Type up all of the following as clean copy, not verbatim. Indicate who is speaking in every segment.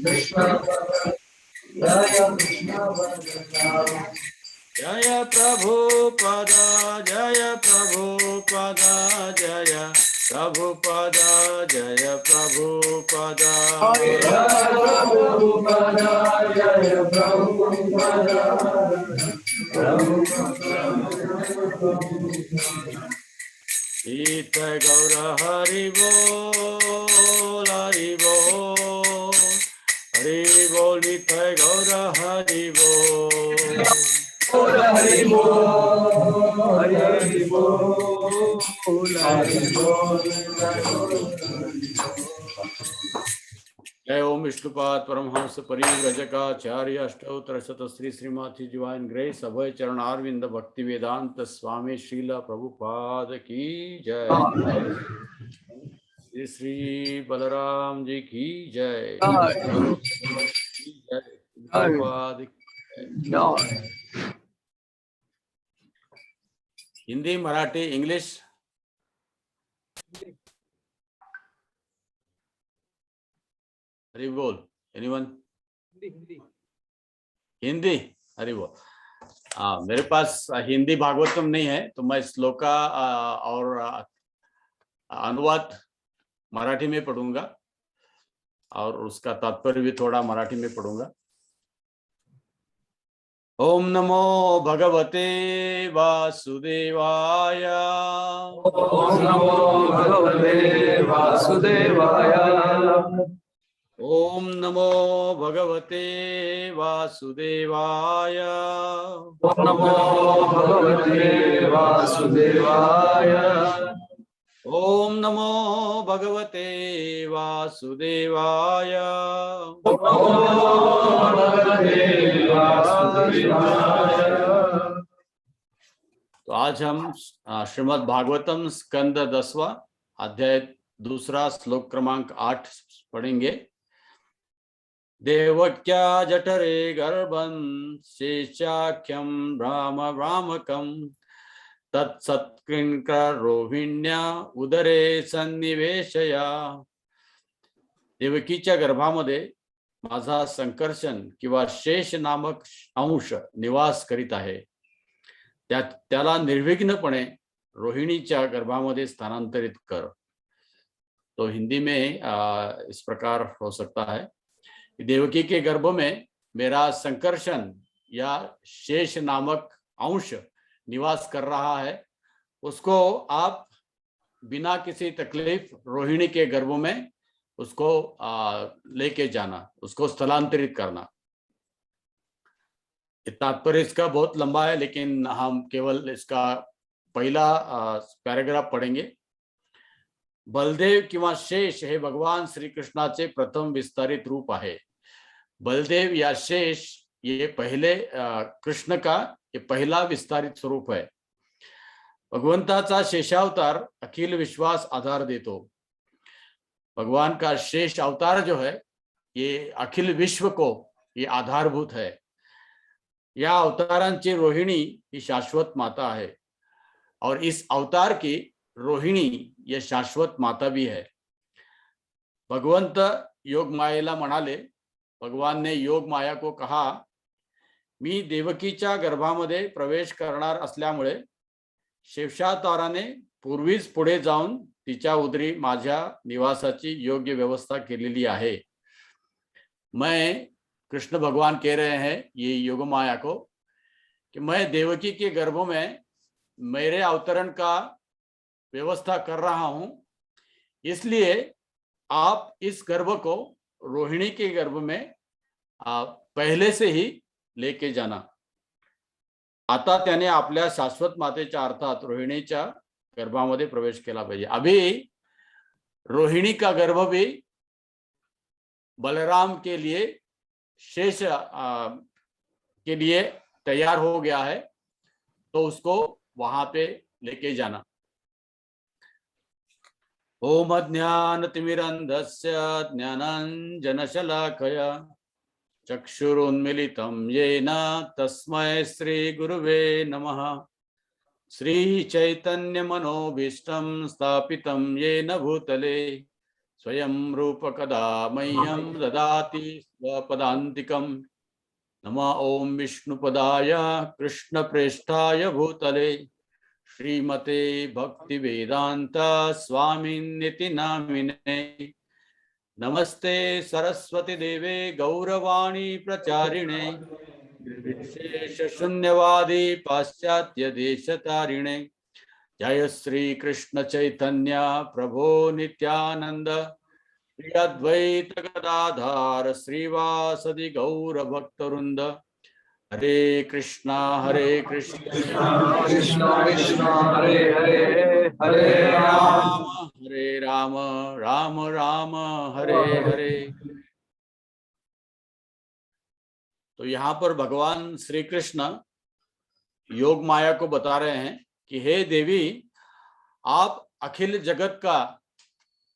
Speaker 1: कृष्ण जय कृष्ण
Speaker 2: जय प्रभुपदा जय प्रभुपदा जय प्रभुपदा जय प्रभुपदा
Speaker 1: जय
Speaker 2: ईत गौर हरि बोल हरि बोल हरि बोल ईत गौर हरि बोल
Speaker 1: हरि बोल हरि बोल हरि बोल।
Speaker 2: जय ओम विष्णुपाद परमहंस परिव्रजकाचार्य अष्टोत्तर शतश्री श्रीमती डिवाइन ग्रेस अभय चरणारविंद भक्ति वेदांत स्वामी श्रील प्रभुपाद की जय। श्री श्री बलराम जी की जय। प्रभुपाद की जय। हिंदी मराठी इंग्लिश हरि बोल एनीवन हिंदी हरि बोल। मेरे पास हिंदी भागवतम नहीं है तो मैं श्लोका और अनुवाद मराठी में पढ़ूंगा और उसका तात्पर्य भी थोड़ा मराठी में पढ़ूंगा। ओम नमो भगवते वासुदेवाय
Speaker 1: ओम नमो भगवते वासुदेवाय
Speaker 2: ओम नमो भगवते वासुदेवाय
Speaker 1: ओम नमो भगवते वासुदेवाय
Speaker 2: ओम नमो भगवते वासुदेवाय
Speaker 1: ओम नमो भगवते वासुदेवाय।
Speaker 2: तो आज हम श्रीमद् भागवतम स्कंद 10वां अध्याय 2 श्लोक क्रमांक 8 पढ़ेंगे। देवक्या जठरे गर्भं शेषाख्यं भ्रामकं तत्सत्कृन्करोहिण्या उदरे सन्निवेशया। देवकीच्या गर्भामध्ये माझा संकर्षण किंवा शेष नामक अंश निवास करीत आहे, त्याला निर्विघ्नपणे रोहिणीच्या गर्भामध्ये स्थानांतरित कर। तो हिंदी में इस प्रकार हो सकता है, देवकी के गर्भ में मेरा संकर्षण या शेष नामक अंश निवास कर रहा है, उसको आप बिना किसी तकलीफ रोहिणी के गर्भ में उसको लेके जाना, उसको स्थलांतरित करना। तात्पर्य इसका बहुत लंबा है, लेकिन हम केवल इसका पहला पैराग्राफ पढ़ेंगे। बलदेव किंवा शेष हे भगवान श्री कृष्णाचे प्रथम विस्तारित रूप आहे। बलदेव या शेष ये पहले कृष्ण का ये पहला विस्तारित स्वरूप है। भगवंताचा शेषावतार अखिल विश्वास आधार देतो। भगवान का शेष अवतार जो है ये अखिल विश्व को ये आधारभूत है। या अवतारांची रोहिणी ही शाश्वत माता है और इस अवतार की रोहिणी ये शाश्वत माता भी है। भगवंत योग मायेला म्हणाले, भगवान ने योग माया को कहा, मी देवकीच्या गर्भामध्ये प्रवेश करणार असल्यामुळे शेषावताराने पूर्वीच पुढे जाऊन तिच्या उदरी माझ्या निवासाची योग्य व्यवस्था केलेली आहे। मैं कृष्ण भगवान कह रहे हैं ये योग माया को कि मैं देवकी के गर्भ में मेरे अवतरण का व्यवस्था कर रहा हूं, इसलिए आप इस गर्भ को रोहिणी के गर्भ में पहले से ही लेके जाना। आता त्याने आपल्या शाश्वत मातेच्या अर्थात रोहिणीच्या गर्भामध्ये प्रवेश केला पाहिजे। अभी रोहिणी का गर्भ भी बलराम के लिए शेष के लिए तैयार हो गया है, तो उसको वहां पे लेके जाना। ओम अज्ञानतिमिरन्धस्य ज्ञानाञ्जनशलाकया चक्षुरुन्मीलितं येन तस्मै श्रीगुरुवे नमः। श्रीचैतन्यमनोभीष्टं स्थापितं येन भूतले स्वयं रूप कदा मह्यं ददाति स्वपदान्तिकं। नमः ओं विष्णुपदाय कृष्णप्रेष्ठाय भूतले श्रीमते भक्तिवेदांत स्वामिन्निति नामिने। नमस्ते सरस्वती देवे गौरवाणी प्रचारिणे निर्विशेष शून्यवादी पाश्चात्य देशतारिणे। जय श्री कृष्ण चैतन्य प्रभो नित्यानंद श्री अद्वैत गदाधर श्रीवासदि गौर भक्तवृंद। हरे कृष्णा
Speaker 1: कृष्ण कृष्ण हरे हरे हरे राम
Speaker 2: हरे राम राम राम हरे हरे। तो यहाँ पर भगवान श्री कृष्ण योग माया को बता रहे हैं कि हे देवी, आप अखिल जगत का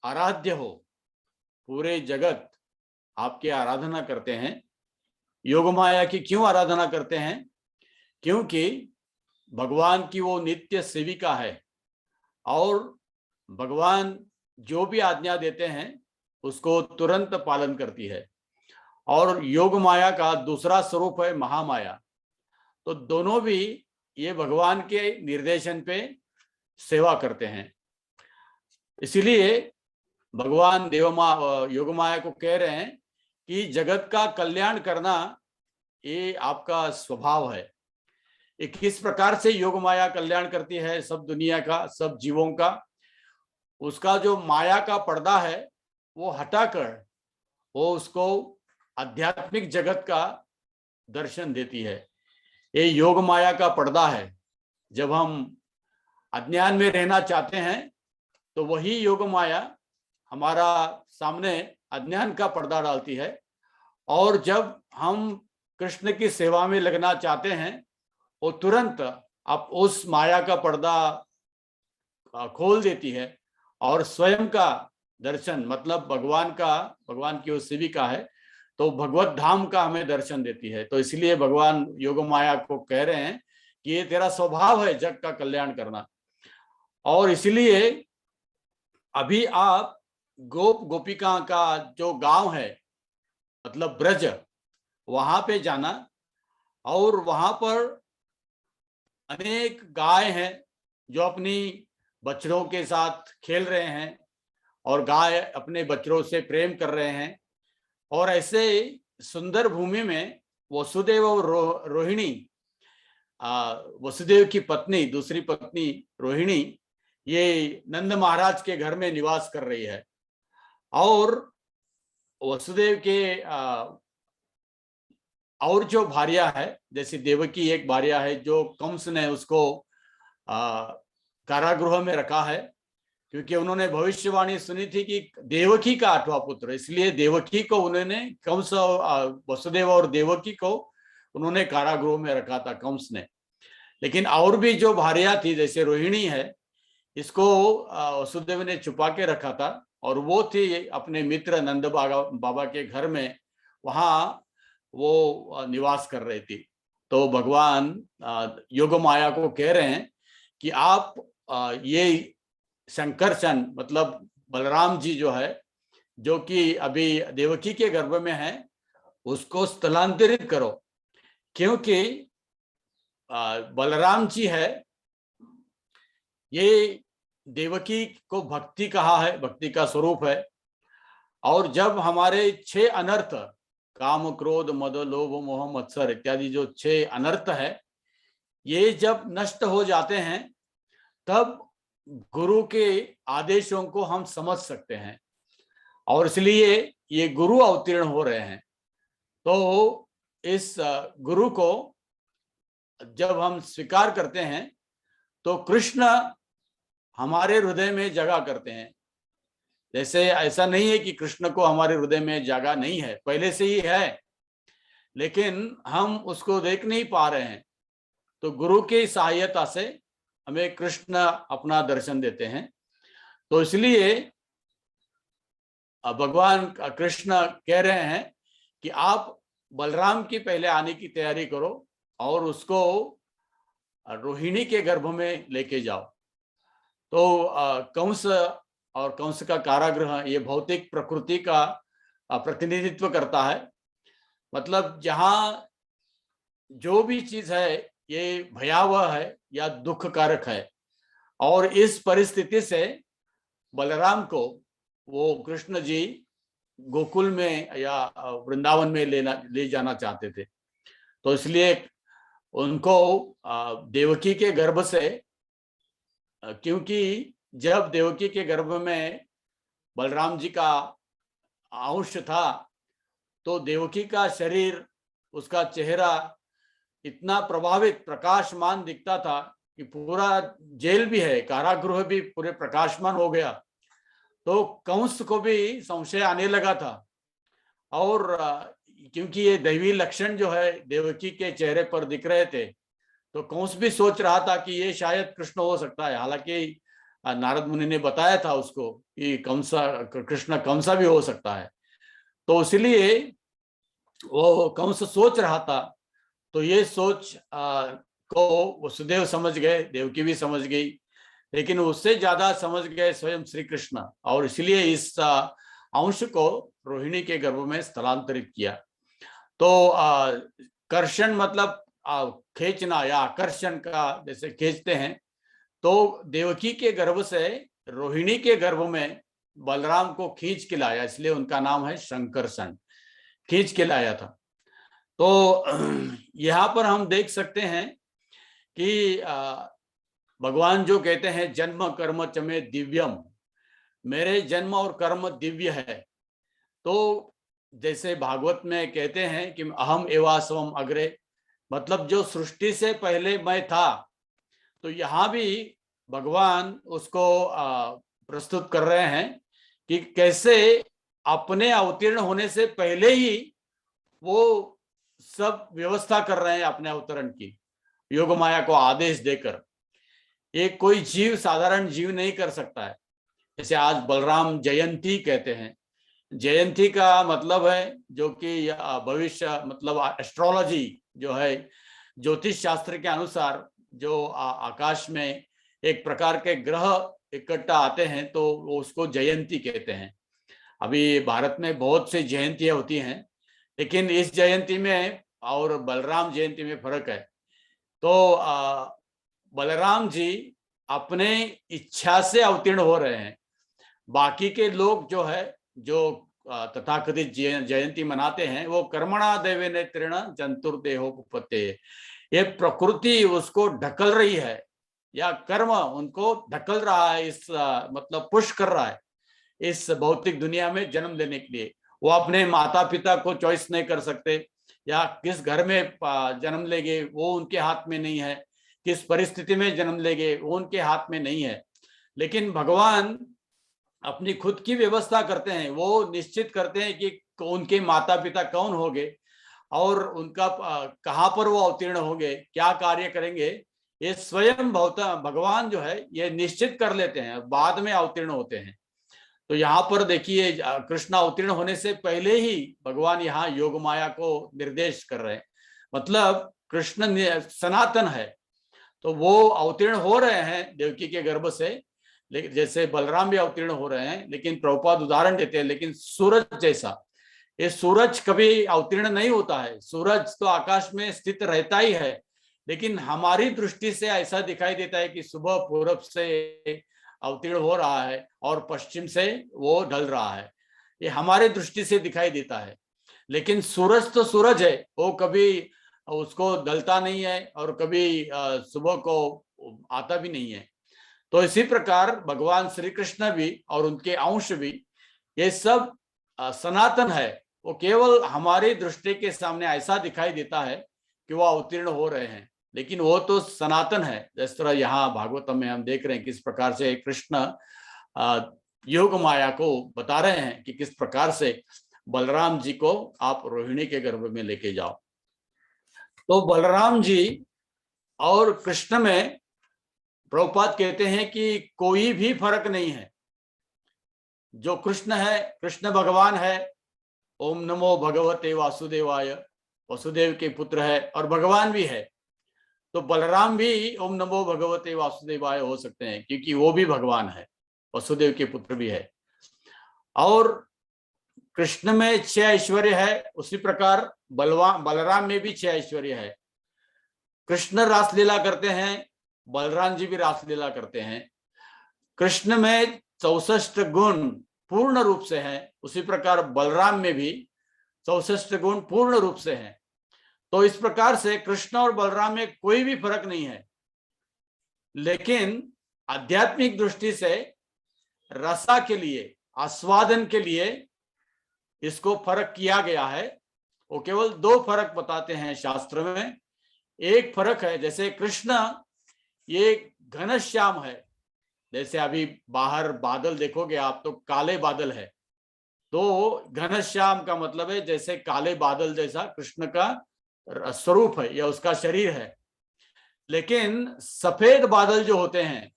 Speaker 2: आराध्य हो, पूरे जगत आपकी आराधना करते हैं। योग माया की क्यों आराधना करते हैं? क्योंकि भगवान की वो नित्य सेविका है और भगवान जो भी आज्ञा देते हैं उसको तुरंत पालन करती है। और योग माया का दूसरा स्वरूप है महामाया। तो दोनों भी ये भगवान के निर्देशन पे सेवा करते हैं। इसीलिए भगवान योग माया को कह रहे हैं कि जगत का कल्याण करना ये आपका स्वभाव है। ये किस प्रकार से योग माया कल्याण करती है सब दुनिया का, सब जीवों का? उसका जो माया का पर्दा है वो हटाकर वो उसको आध्यात्मिक जगत का दर्शन देती है। ये योग माया का पर्दा है। जब हम अज्ञान में रहना चाहते हैं तो वही योग माया हमारा सामने अज्ञान का पर्दा डालती है, और जब हम कृष्ण की सेवा में लगना चाहते हैं वो तुरंत आप उस माया का पर्दा खोल देती है और स्वयं का दर्शन, मतलब भगवान की वो सेविका है तो भगवत धाम का हमें दर्शन देती है। तो इसलिए भगवान योग माया को कह रहे हैं कि ये तेरा स्वभाव है जग का कल्याण करना। और इसलिए अभी आप गोप गोपिका का जो गांव है, मतलब ब्रज, वहां पे जाना और वहां पर अनेक गाय हैं जो अपनी बछड़ों के साथ खेल रहे हैं और गाय अपने बछड़ों से प्रेम कर रहे हैं। और ऐसे सुंदर भूमि में वसुदेव और रोहिणी, वसुदेव की पत्नी, दूसरी पत्नी रोहिणी, ये नंद महाराज के घर में निवास कर रही है। और वसुदेव के और जो भार्या है, जैसे देवकी एक भार्या है जो कंस ने उसको कारागृह में रखा है, क्योंकि उन्होंने भविष्यवाणी सुनी थी कि देवकी का 8वां पुत्र, इसलिए देवकी को उन्होंने कंस, वसुदेव और देवकी को उन्होंने कारागृह में रखा था कंस ने। लेकिन और भी जो भार्या थी जैसे रोहिणी है, इसको वसुदेव ने छुपा के रखा था और वो थी अपने मित्र नंद बाबा के घर में, वहां वो निवास कर रही थी। तो भगवान योग माया को कह रहे हैं कि आप ये शंकरचन, मतलब बलराम जी जो है, जो कि अभी देवकी के गर्भ में है, उसको स्थलांतरित करो, क्योंकि बलराम जी है ये देवकी को भक्ति कहा है, भक्ति का स्वरूप है। और जब हमारे 6 अनर्थ, काम क्रोध मद लोभ मोह मत्सर इत्यादि जो 6 अनर्थ है, ये जब नष्ट हो जाते हैं तब गुरु के आदेशों को हम समझ सकते हैं, और इसलिए ये गुरु अवतीर्ण हो रहे हैं। तो इस गुरु को जब हम स्वीकार करते हैं तो कृष्ण हमारे हृदय में जगह करते हैं। जैसे ऐसा नहीं है कि कृष्ण को हमारे हृदय में जगह नहीं है, पहले से ही है, लेकिन हम उसको देख नहीं पा रहे हैं। तो गुरु की सहायता से हमें कृष्ण अपना दर्शन देते हैं। तो इसलिए भगवान कृष्ण कह रहे हैं कि आप बलराम की पहले आने की तैयारी करो और उसको रोहिणी के गर्भ में लेके जाओ। तो कंस और कंस का कारागृह ये भौतिक प्रकृति का प्रतिनिधित्व करता है। मतलब जहाँ जो भी चीज है ये भयावह है या दुख कारक है, और इस परिस्थिति से बलराम को वो कृष्ण जी गोकुल में या वृंदावन में ले जाना चाहते थे। तो इसलिए उनको देवकी के गर्भ से, क्योंकि जब देवकी के गर्भ में बलराम जी का अंश था तो देवकी का शरीर, उसका चेहरा इतना प्रभावित प्रकाशमान दिखता था कि पूरा जेल भी है, कारागृह भी पूरे प्रकाशमान हो गया। तो कंस को भी संशय आने लगा था, और क्योंकि ये दैवी लक्षण जो है देवकी के चेहरे पर दिख रहे थे, तो कंस भी सोच रहा था कि ये शायद कृष्ण हो सकता है। हालांकि नारद मुनि ने बताया था उसको कि कृष्ण कंसा भी हो सकता है। तो इसलिए वो कंस सोच रहा था। तो ये सोच को वसुदेव समझ गए, देवकी भी समझ गई, लेकिन उससे ज्यादा समझ गए स्वयं श्री कृष्ण, और इसलिए इस अंश को रोहिणी के गर्भ में स्थलांतरित किया। तो कर्षण मतलब खींचना या आकर्षण का, जैसे खींचते हैं, तो देवकी के गर्भ से रोहिणी के गर्भ में बलराम को खींच के लाया, इसलिए उनका नाम है शंकरषण, खींच के लाया था। तो यहाँ पर हम देख सकते हैं कि भगवान जो कहते हैं जन्म कर्म च मे दिव्यम, मेरे जन्म और कर्म दिव्य है। तो जैसे भागवत में कहते हैं कि अहम एवास्वम अग्रे, मतलब जो सृष्टि से पहले मैं था, तो यहाँ भी भगवान उसको प्रस्तुत कर रहे हैं कि कैसे अपने अवतीर्ण होने से पहले ही वो सब व्यवस्था कर रहे हैं अपने अवतरण की, योग माया को आदेश देकर। ये कोई जीव, साधारण जीव नहीं कर सकता है। जैसे आज बलराम जयंती कहते हैं, जयंती का मतलब है जो कि भविष्य, मतलब एस्ट्रोलॉजी जो है, ज्योतिष शास्त्र के अनुसार जो आकाश में एक प्रकार के ग्रह इकट्ठा आते हैं तो उसको जयंती कहते हैं। अभी भारत में बहुत सी जयंतियां होती हैं, लेकिन इस जयंती में और बलराम जयंती में फर्क है। तो बलराम जी अपने इच्छा से अवतीर्ण हो रहे हैं। बाकी के लोग जो है, जो तथाकथित जयंती मनाते हैं, वो कर्मणा देवे नेत्रेण जंतुर्देहोपपत्ते, ये प्रकृति उसको ढकल रही है या कर्म उनको ढकल रहा है, इस मतलब पुश कर रहा है इस भौतिक दुनिया में जन्म लेने के लिए। वो अपने माता पिता को चॉइस नहीं कर सकते, या किस घर में जन्म लेंगे वो उनके हाथ में नहीं है, किस परिस्थिति में जन्म लेंगे वो उनके हाथ में नहीं है। लेकिन भगवान अपनी खुद की व्यवस्था करते हैं, वो निश्चित करते हैं कि उनके माता पिता कौन होंगे और उनका कहाँ पर वो अवतीर्ण होंगे, क्या कार्य करेंगे, ये स्वयं भगवान जो है ये निश्चित कर लेते हैं, बाद में अवतीर्ण होते हैं। तो यहाँ पर देखिए कृष्ण अवतीर्ण होने से पहले ही भगवान यहाँ योग माया को निर्देश कर रहे हैं। मतलब कृष्ण सनातन है, तो वो अवतीर्ण हो रहे हैं देवकी के गर्भ से, लेकिन जैसे बलराम भी अवतीर्ण हो रहे हैं। लेकिन प्रभुपाद उदाहरण देते हैं, लेकिन सूरज जैसा, ये सूरज कभी अवतीर्ण नहीं होता है। सूरज तो आकाश में स्थित रहता ही है, लेकिन हमारी दृष्टि से ऐसा दिखाई देता है कि सुबह पूरब से अवतीर्ण हो रहा है और पश्चिम से वो ढल रहा है, ये हमारे दृष्टि से दिखाई देता है। लेकिन सूरज तो सूरज है, वो कभी उसको ढलता नहीं है और कभी सुबह को आता भी नहीं है। तो इसी प्रकार भगवान श्री कृष्ण भी और उनके अंश भी, ये सब सनातन है। वो केवल हमारी दृष्टि के सामने ऐसा दिखाई देता है कि वो अवतीर्ण हो रहे हैं, लेकिन वो तो सनातन है। जिस तरह यहाँ भागवतम में हम देख रहे हैं किस प्रकार से कृष्ण योग माया को बता रहे हैं कि किस प्रकार से बलराम जी को आप रोहिणी के गर्भ में लेके जाओ। तो बलराम जी और कृष्ण में प्रभुपाद कहते हैं कि कोई भी फर्क नहीं है। जो कृष्ण है, कृष्ण भगवान है, ओम नमो भगवते वासुदेवाय, वसुदेव के पुत्र है और भगवान भी है। तो बलराम भी ओम नमो भगवते वासुदेवाय हो सकते हैं, क्योंकि वो भी भगवान है। वसुदेव के पुत्र भी है। और कृष्ण में 6 ऐश्वर्य है, उसी प्रकार बलराम में भी 6 ऐश्वर्य है। कृष्ण रासलीला करते हैं, बलराम जी भी रासलीला करते हैं। कृष्ण में 64 गुण पूर्ण रूप से हैं, उसी प्रकार बलराम में भी 64 गुण पूर्ण रूप से हैं। तो इस प्रकार से कृष्ण और बलराम में कोई भी फर्क नहीं है, लेकिन आध्यात्मिक दृष्टि से रसा के लिए, आस्वादन के लिए इसको फर्क किया गया है। वो केवल 2 फर्क बताते हैं शास्त्र में। एक फर्क है, जैसे कृष्ण ये घनश्याम है, जैसे अभी बाहर बादल देखोगे आप तो काले बादल है, तो घनश्याम का मतलब है जैसे काले बादल जैसा कृष्ण का स्वरूप है या उसका शरीर है। लेकिन सफेद बादल जो होते हैं,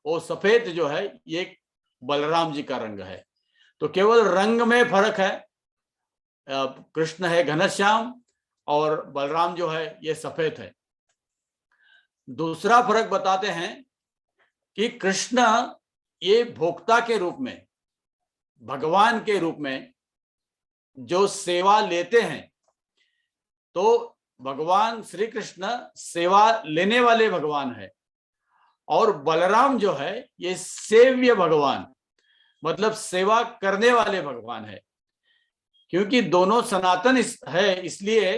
Speaker 2: वो सफेद जो है ये बलराम जी का रंग है। तो केवल रंग में फर्क है, कृष्ण है घनश्याम और बलराम जो है ये सफेद है। दूसरा फर्क बताते हैं कि कृष्ण ये भोक्ता के रूप में, भगवान के रूप में जो सेवा लेते हैं, तो भगवान श्री कृष्ण सेवा लेने वाले भगवान है, और बलराम जो है ये सेव्य भगवान, मतलब सेवा करने वाले भगवान है। क्योंकि दोनों सनातन है, इसलिए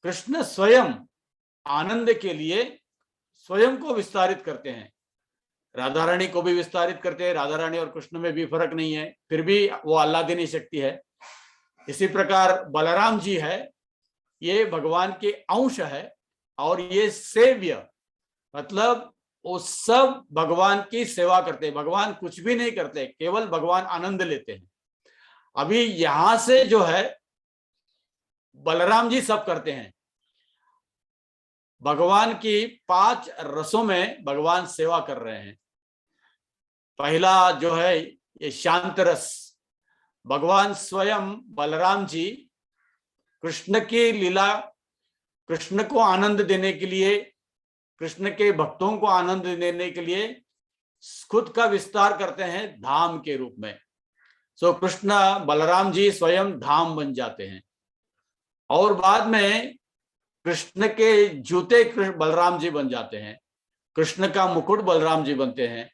Speaker 2: कृष्ण स्वयं आनंद के लिए स्वयं को विस्तारित करते हैं, राधा रानी को भी विस्तारित करते हैं। राधा रानी और कृष्ण में भी फर्क नहीं है, फिर भी वो आह्लादिनी शक्ति है। इसी प्रकार बलराम जी है, ये भगवान के अंश है, और ये सेव्य मतलब वो सब भगवान की सेवा करते हैं। भगवान कुछ भी नहीं करते, केवल भगवान आनंद लेते हैं। अभी यहां से जो है बलराम जी सब करते हैं। भगवान की 5 रसों में भगवान सेवा कर रहे हैं। पहला जो है ये शांत रस, भगवान स्वयं बलराम जी कृष्ण की लीला, कृष्ण को आनंद देने के लिए, कृष्ण के भक्तों को आनंद देने के लिए खुद का विस्तार करते हैं धाम के रूप में। सो कृष्ण बलराम जी स्वयं धाम बन जाते हैं, और बाद में कृष्ण के जूते बलराम जी बन जाते हैं, कृष्ण का मुकुट बलराम जी बनते हैं,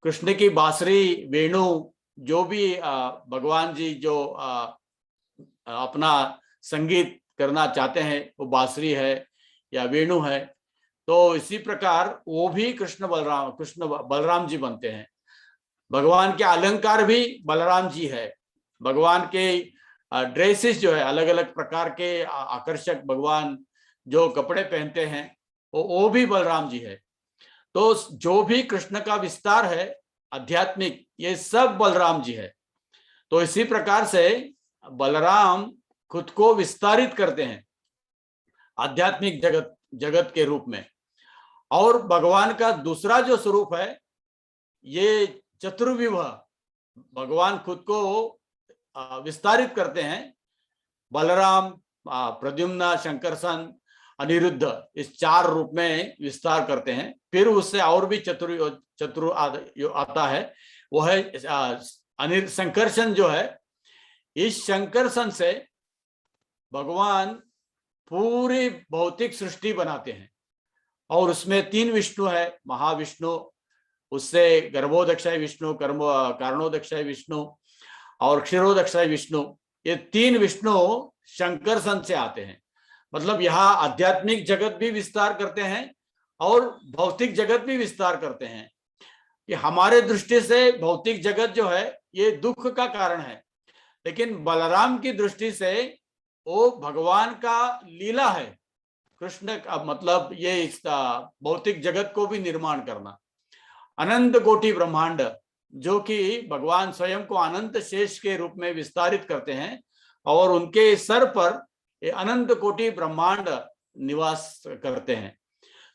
Speaker 2: कृष्ण की बांसुरी, वेणु, जो भी भगवान जी जो अपना संगीत करना चाहते हैं, वो बांसुरी है या वेणु है, तो इसी प्रकार वो भी कृष्ण बलराम जी बनते हैं। भगवान के अलंकार भी बलराम जी है। भगवान के ड्रेसेस जो है, अलग अलग प्रकार के आकर्षक भगवान जो कपड़े पहनते हैं, वो भी बलराम जी है। तो जो भी कृष्ण का विस्तार है आध्यात्मिक, ये सब बलराम जी है। तो इसी प्रकार से बलराम खुद को विस्तारित करते हैं आध्यात्मिक जगत के रूप में। और भगवान का दूसरा जो स्वरूप है ये चतुर्विवाह, भगवान खुद को विस्तारित करते हैं। बलराम, प्रद्युम्न, शंकरसन, अनिरुद्ध, इस 4 रूप में विस्तार करते हैं। फिर उससे और भी चतुर आता है, वो है शंकरसन जो है। इस शंकरसन से भगवान पूरी भौतिक सृष्टि बनाते हैं, और उसमें 3 विष्णु है, महाविष्णु, उससे गर्भोदक्षाय विष्णु, कारणोदक्षाय विष्णु और क्षीरोदक्षाय विष्णु। ये 3 विष्णु शंकरसन से आते हैं। मतलब यहाँ आध्यात्मिक जगत भी विस्तार करते हैं और भौतिक जगत भी विस्तार करते हैं। कि हमारे दृष्टि से भौतिक जगत जो है ये दुख का कारण है, लेकिन बलराम की दृष्टि से वो भगवान का लीला है। कृष्ण का मतलब ये इस भौतिक जगत को भी निर्माण करना। अनंत कोटि ब्रह्मांड, जो कि भगवान स्वयं को अनंत शेष के रूप में विस्तारित करते हैं, और उनके सर पर ये अनंत कोटि ब्रह्मांड निवास करते हैं।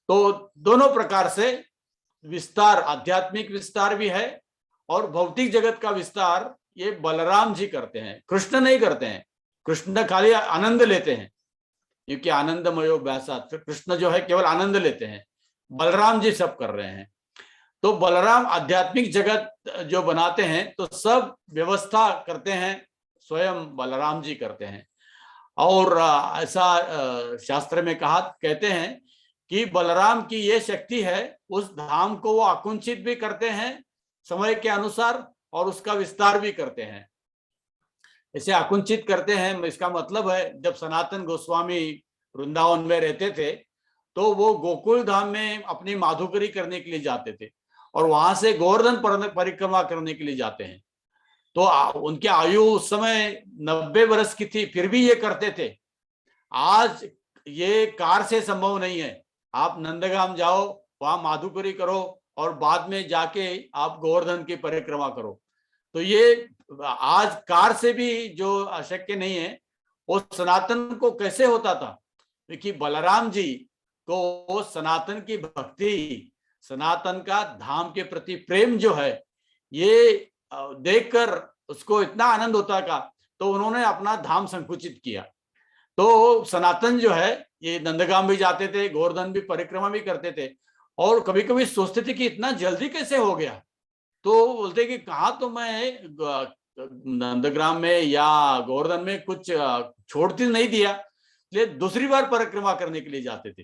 Speaker 2: तो दोनों प्रकार से विस्तार, आध्यात्मिक विस्तार भी है और भौतिक जगत का विस्तार ये बलराम जी करते हैं, कृष्ण नहीं करते हैं। कृष्ण खाली आनंद लेते हैं, क्योंकि आनंदमयो व्यासा, कृष्ण जो है केवल आनंद लेते हैं, बलराम जी सब कर रहे हैं। तो बलराम आध्यात्मिक जगत जो बनाते हैं तो सब व्यवस्था करते हैं स्वयं बलराम जी करते हैं। और ऐसा शास्त्र में कहते हैं कि बलराम की ये शक्ति है, उस धाम को वो आकुंचित भी करते हैं समय के अनुसार और उसका विस्तार भी करते हैं। इसे आकुंचित करते हैं, इसका मतलब है जब सनातन गोस्वामी वृंदावन में रहते थे तो वो गोकुल धाम में अपनी माधुकरी करने के लिए जाते थे और वहां से गोवर्धन परिक्रमा करने के लिए जाते हैं। तो उनकी आयु उस समय 90 वर्ष की थी, फिर भी ये करते थे। आज ये कार से संभव नहीं है। आप नंदगाम जाओ, वहां माधुकरी करो और बाद में जाके आप गोवर्धन की परिक्रमा करो। तो ये आज कार से भी जो अशक्य नहीं है, वो सनातन को कैसे होता था? क्योंकि बलराम जी को सनातन की भक्ति, सनातन का धाम के प्रति प्रेम जो है, ये देखकर उसको इतना आनंद होता था, तो उन्होंने अपना धाम संकुचित किया। तो सनातन जो है ये नंदगाम भी जाते थे, गोवर्धन भी परिक्रमा भी करते थे और कभी कभी सोचते थे कि इतना जल्दी कैसे हो गया। तो बोलते कि कहा तो मैं नंदग्राम में या गोवर्धन में कुछ छोड़ती नहीं दिया, इसलिए दूसरी बार परिक्रमा करने के लिए जाते थे।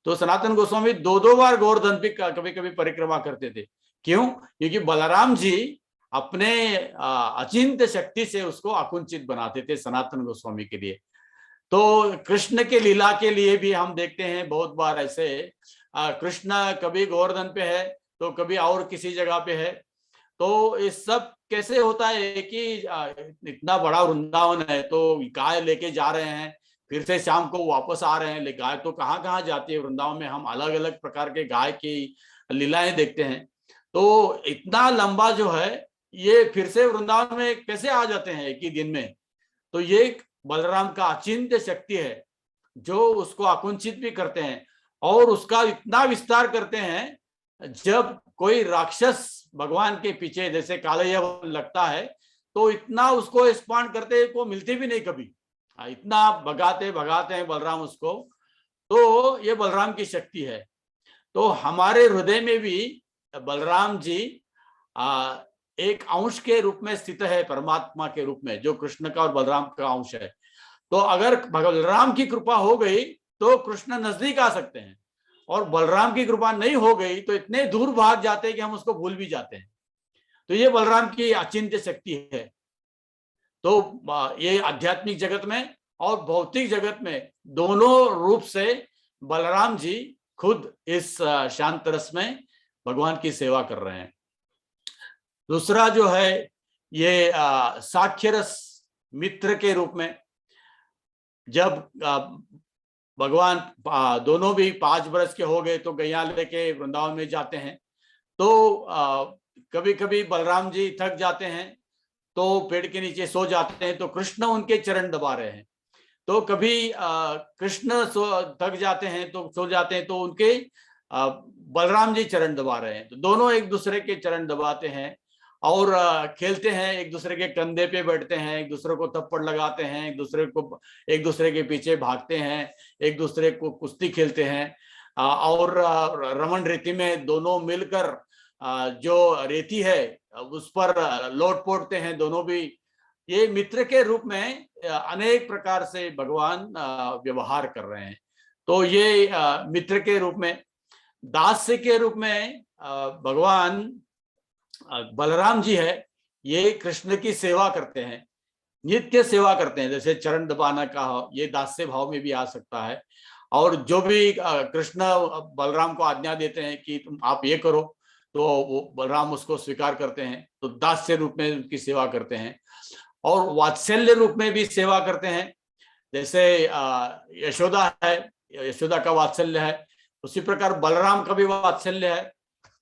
Speaker 2: तो सनातन गोस्वामी 2-2 बार गोवर्धन भी कभी कभी परिक्रमा करते थे। क्यों? क्योंकि बलराम जी अपने अचिंत्य शक्ति से उसको आकुंचित बनाते थे सनातन गोस्वामी के लिए। तो कृष्ण के लीला के लिए भी हम देखते हैं बहुत बार ऐसे कृष्ण कभी गोवर्धन पे है तो कभी और किसी जगह पे है। तो इस सब कैसे होता है कि इतना बड़ा वृंदावन है तो गाय लेके जा रहे हैं, फिर से शाम को वापस आ रहे हैं, लेकिन गाय तो कहाँ कहाँ जाती है। वृंदावन में हम अलग अलग प्रकार के गाय की लीलाएं देखते हैं। तो इतना लंबा जो है ये फिर से वृंदावन में कैसे आ जाते हैं एक ही दिन में? तो ये बलराम का अचिंत्य शक्ति है जो उसको आकुंचित भी करते हैं और उसका इतना विस्तार करते हैं। जब कोई राक्षस भगवान के पीछे जैसे कालयव लगता है तो इतना उसको एक्सपांड करते को मिलते भी नहीं कभी, इतना भगाते भगाते हैं बलराम उसको। तो ये बलराम की शक्ति है। तो हमारे हृदय में भी बलराम जी एक अंश के रूप में स्थित है, परमात्मा के रूप में, जो कृष्ण का और बलराम का अंश है। तो अगर बलराम की कृपा हो गई तो कृष्ण नजदीक आ सकते हैं और बलराम की कृपा नहीं हो गई तो इतने दूर भाग जाते हैं कि हम उसको भूल भी जाते हैं। तो ये बलराम की अचिंत्य शक्ति है। तो ये आध्यात्मिक जगत में और भौतिक जगत में दोनों रूप से बलराम जी खुद इस शांत रस में भगवान की सेवा कर रहे हैं। दूसरा जो है ये साख्य रस मित्र के रूप में, जब भगवान दोनों भी 5 वर्ष के हो गए तो गैया लेके वृंदावन में जाते हैं। तो कभी कभी बलराम जी थक जाते हैं तो पेड़ के नीचे सो जाते हैं, तो कृष्ण उनके चरण दबा रहे हैं। तो कभी कृष्ण थक जाते हैं तो सो जाते हैं तो उनके बलराम जी चरण दबा रहे हैं। तो दोनों एक दूसरे के चरण दबाते हैं और खेलते हैं, एक दूसरे के कंधे पे बैठते हैं, एक दूसरे को थप्पड़ लगाते हैं, एक दूसरे के पीछे भागते हैं, एक दूसरे को कुश्ती खेलते हैं और रमन रेती में दोनों मिलकर जो रेती है उस पर लौट पोड़ते हैं दोनों भी। ये मित्र के रूप में अनेक प्रकार से भगवान व्यवहार कर रहे हैं। तो ये मित्र के रूप में। दास्य के रूप में भगवान बलराम जी है, ये कृष्ण की सेवा करते हैं, नित्य सेवा करते हैं। जैसे चरण दबाना का ये दास्य भाव में भी आ सकता है। और जो भी कृष्ण बलराम को आज्ञा देते हैं कि तुम आप ये करो तो वो बलराम उसको स्वीकार करते हैं, तो दास्य रूप में उनकी सेवा करते हैं। और वात्सल्य रूप में भी सेवा करते हैं। जैसे यशोदा है, यशोदा का वात्सल्य है, उसी प्रकार बलराम का भी वात्सल्य है।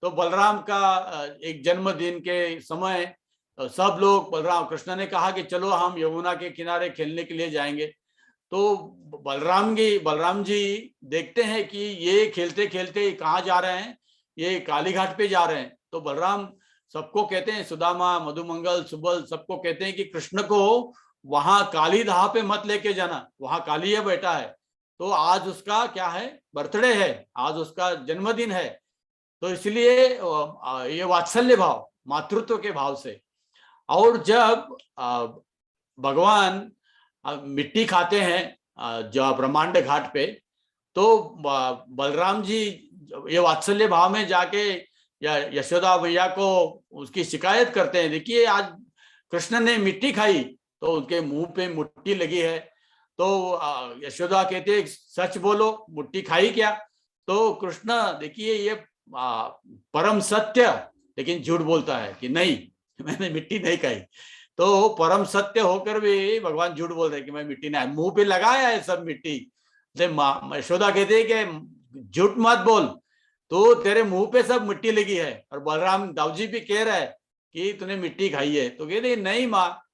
Speaker 2: तो बलराम का एक जन्मदिन के समय सब लोग, बलराम कृष्ण ने कहा कि चलो हम यमुना के किनारे खेलने के लिए जाएंगे। तो बलराम जी देखते हैं कि ये खेलते खेलते कहाँ जा रहे हैं, ये काली घाट पे जा रहे हैं। तो बलराम सबको कहते हैं, सुदामा, मधुमंगल, सुबल, सबको कहते हैं कि कृष्ण को वहां काली दाह पे मत लेके जाना, वहां काली है बैठा है। तो आज उसका क्या है, बर्थडे है, आज उसका जन्मदिन है। तो इसलिए ये वात्सल्य भाव, मातृत्व के भाव से। और जब भगवान मिट्टी खाते हैं जो ब्रह्मांड घाट पे, तो बलराम जी ये वात्सल्य भाव में जाके या यशोदा मैया को उसकी शिकायत करते हैं, देखिए आज कृष्ण ने मिट्टी खाई तो उनके मुंह पे मिट्टी लगी है। तो यशोदा कहते हैं सच बोलो, मिट्टी खाई क्या? तो कृष्ण देखिए ये परम सत्य, लेकिन झूठ बोलता है कि नहीं मैंने मिट्टी नहीं खाई। तो परम सत्य होकर भी भगवान झूठ बोल रहे कि मैं मिट्टी नहीं, मुंह पे लगाया है सब मिट्टी। यशोदा कहते हैं कि झूठ मत बोल, तो तेरे मुंह पे सब मिट्टी लगी है। और बलराम दाऊजी भी कह रहा है कि तूने मिट्टी खाई है, तो कहते नहीं माँ।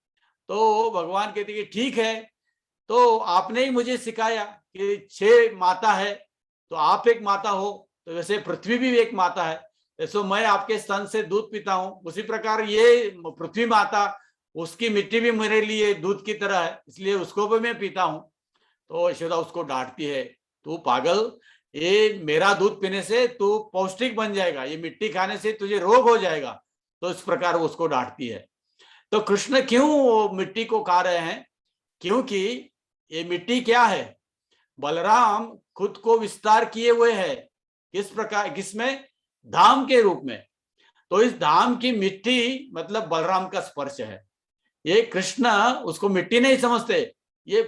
Speaker 2: तो भगवान कहते कि ठीक है, तो आपने ही मुझे सिखाया कि 6 माता है, तो आप एक माता हो, तो वैसे पृथ्वी भी एक माता है, जैसे मैं आपके स्तन से दूध पीता हूं, उसी प्रकार ये पृथ्वी माता, उसकी मिट्टी भी मेरे लिए दूध की तरह है, इसलिए उसको भी मैं पीता हूं। तो यशोदा उसको डांटती है, तू पागल, ये मेरा दूध पीने से तू पौष्टिक बन जाएगा, ये मिट्टी खाने से तुझे रोग हो जाएगा। तो इस प्रकार वो उसको डांटती है। तो कृष्ण क्यों मिट्टी को खा रहे हैं? क्योंकि ये मिट्टी क्या है, बलराम खुद को विस्तार किए हुए है, किस प्रकार, किसमें? धाम के रूप में। तो इस धाम की मिट्टी मतलब बलराम का स्पर्श है। ये कृष्ण उसको मिट्टी नहीं समझते, ये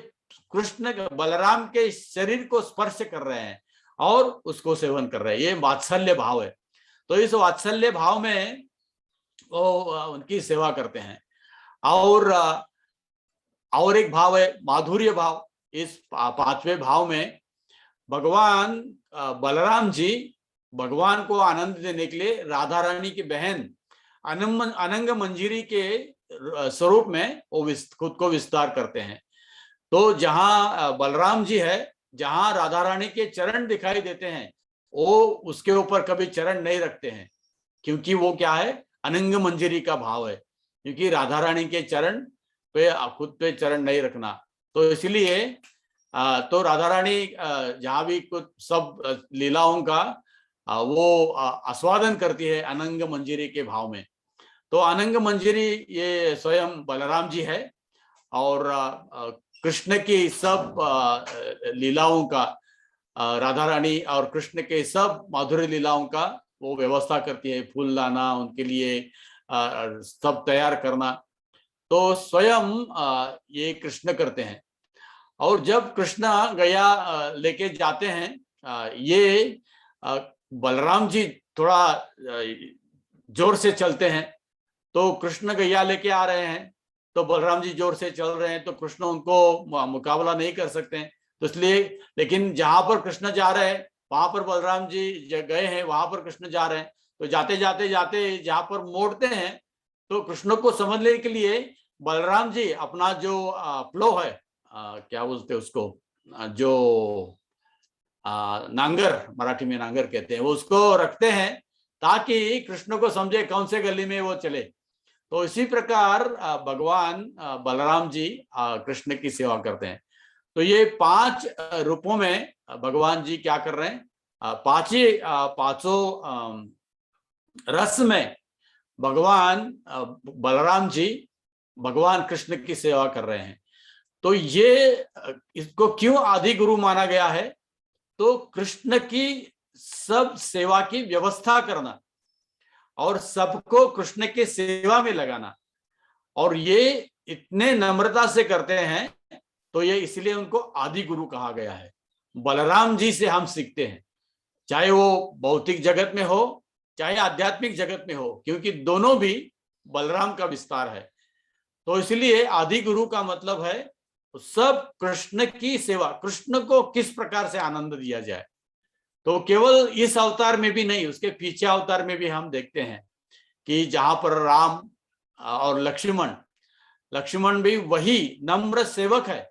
Speaker 2: कृष्ण बलराम के शरीर को स्पर्श कर रहे हैं और उसको सेवन कर रहे हैं, ये वात्सल्य भाव है। तो इस वात्सल्य भाव में वो उनकी सेवा करते हैं। और एक भाव है माधुर्य भाव। इस 5वें भाव में भगवान बलराम जी भगवान को आनंद देने के लिए राधा रानी की बहन अनंग मंजीरी के स्वरूप में वो खुद को विस्तार करते हैं। तो जहां बलराम जी है, जहां राधा रानी के चरण दिखाई देते हैं, वो उसके ऊपर कभी चरण नहीं रखते हैं, क्योंकि वो क्या है, अनंग मंजरी का भाव है, क्योंकि राधा रानी के चरण पे खुद पे चरण नहीं रखना। तो इसलिए तो राधा रानी जहां भी कुछ सब लीलाओं का वो आस्वादन करती है अनंग मंजरी के भाव में। तो अनंग मंजरी ये स्वयं बलराम जी है, और कृष्ण की सब लीलाओं का, राधा रानी और कृष्ण के सब माधुर्य लीलाओं का वो व्यवस्था करती है, फूल लाना उनके लिए, सब तैयार करना, तो स्वयं ये कृष्ण करते हैं। और जब कृष्ण गया लेके जाते हैं, ये बलराम जी थोड़ा जोर से चलते हैं, तो कृष्ण गैया लेके आ रहे हैं, तो बलराम जी जोर से चल रहे हैं, तो कृष्ण उनको मुकाबला नहीं कर सकते हैं। तो इसलिए, लेकिन जहां पर कृष्ण जा रहे हैं वहां पर बलराम जी गए हैं, वहां पर कृष्ण जा रहे हैं। तो जाते जाते जाते जहां पर मोड़ते हैं, तो कृष्ण को समझने के लिए बलराम जी अपना जो प्लो है, क्या बोलते हैं उसको, जो नांगर, मराठी में नांगर कहते हैं, वो उसको रखते हैं ताकि कृष्ण को समझे कौन से गली में वो चले। तो इसी प्रकार भगवान बलराम जी कृष्ण की सेवा करते हैं। तो ये 5 रूपों में भगवान जी क्या कर रहे हैं, पांचों रस में भगवान बलराम जी भगवान कृष्ण की सेवा कर रहे हैं। तो ये इसको क्यों आदि गुरु माना गया है? तो कृष्ण की सब सेवा की व्यवस्था करना और सबको कृष्ण के सेवा में लगाना, और ये इतने नम्रता से करते हैं, तो ये इसलिए उनको आदि गुरु कहा गया है। बलराम जी से हम सीखते हैं, चाहे वो भौतिक जगत में हो चाहे आध्यात्मिक जगत में हो, क्योंकि दोनों भी बलराम का विस्तार है। तो इसलिए आदि गुरु का मतलब है सब कृष्ण की सेवा, कृष्ण को किस प्रकार से आनंद दिया जाए। तो केवल इस अवतार में भी नहीं, उसके पीछे अवतार में भी हम देखते हैं कि जहां पर राम और लक्ष्मण भी वही नम्र सेवक है।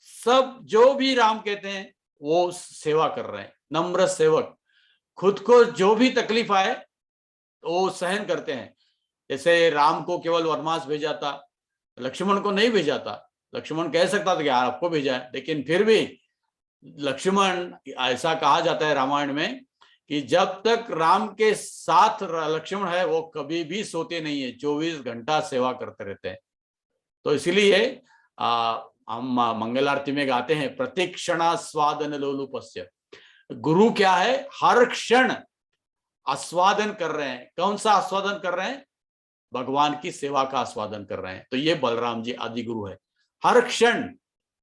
Speaker 2: सब जो भी राम कहते हैं वो सेवा कर रहे हैं, नम्र सेवक, खुद को जो भी तकलीफ आए वो सहन करते हैं। जैसे राम को केवल वनवास भेजा था, लक्ष्मण को नहीं भेजा था। लक्ष्मण कह सकता था कि यार आपको भेजा है, लेकिन फिर भी लक्ष्मण, ऐसा कहा जाता है रामायण में कि जब तक राम के साथ लक्ष्मण है वो कभी भी सोते नहीं है, 24 घंटा सेवा करते रहते हैं। तो इसलिए हम मंगल आरती में गाते हैं, प्रतिक्षणास्वादन लोलुपस्य। गुरु क्या है, हर क्षण आस्वादन कर रहे हैं। कौन सा आस्वादन कर रहे हैं? भगवान की सेवा का आस्वादन कर रहे हैं। तो ये बलराम जी आदि गुरु है। हर क्षण,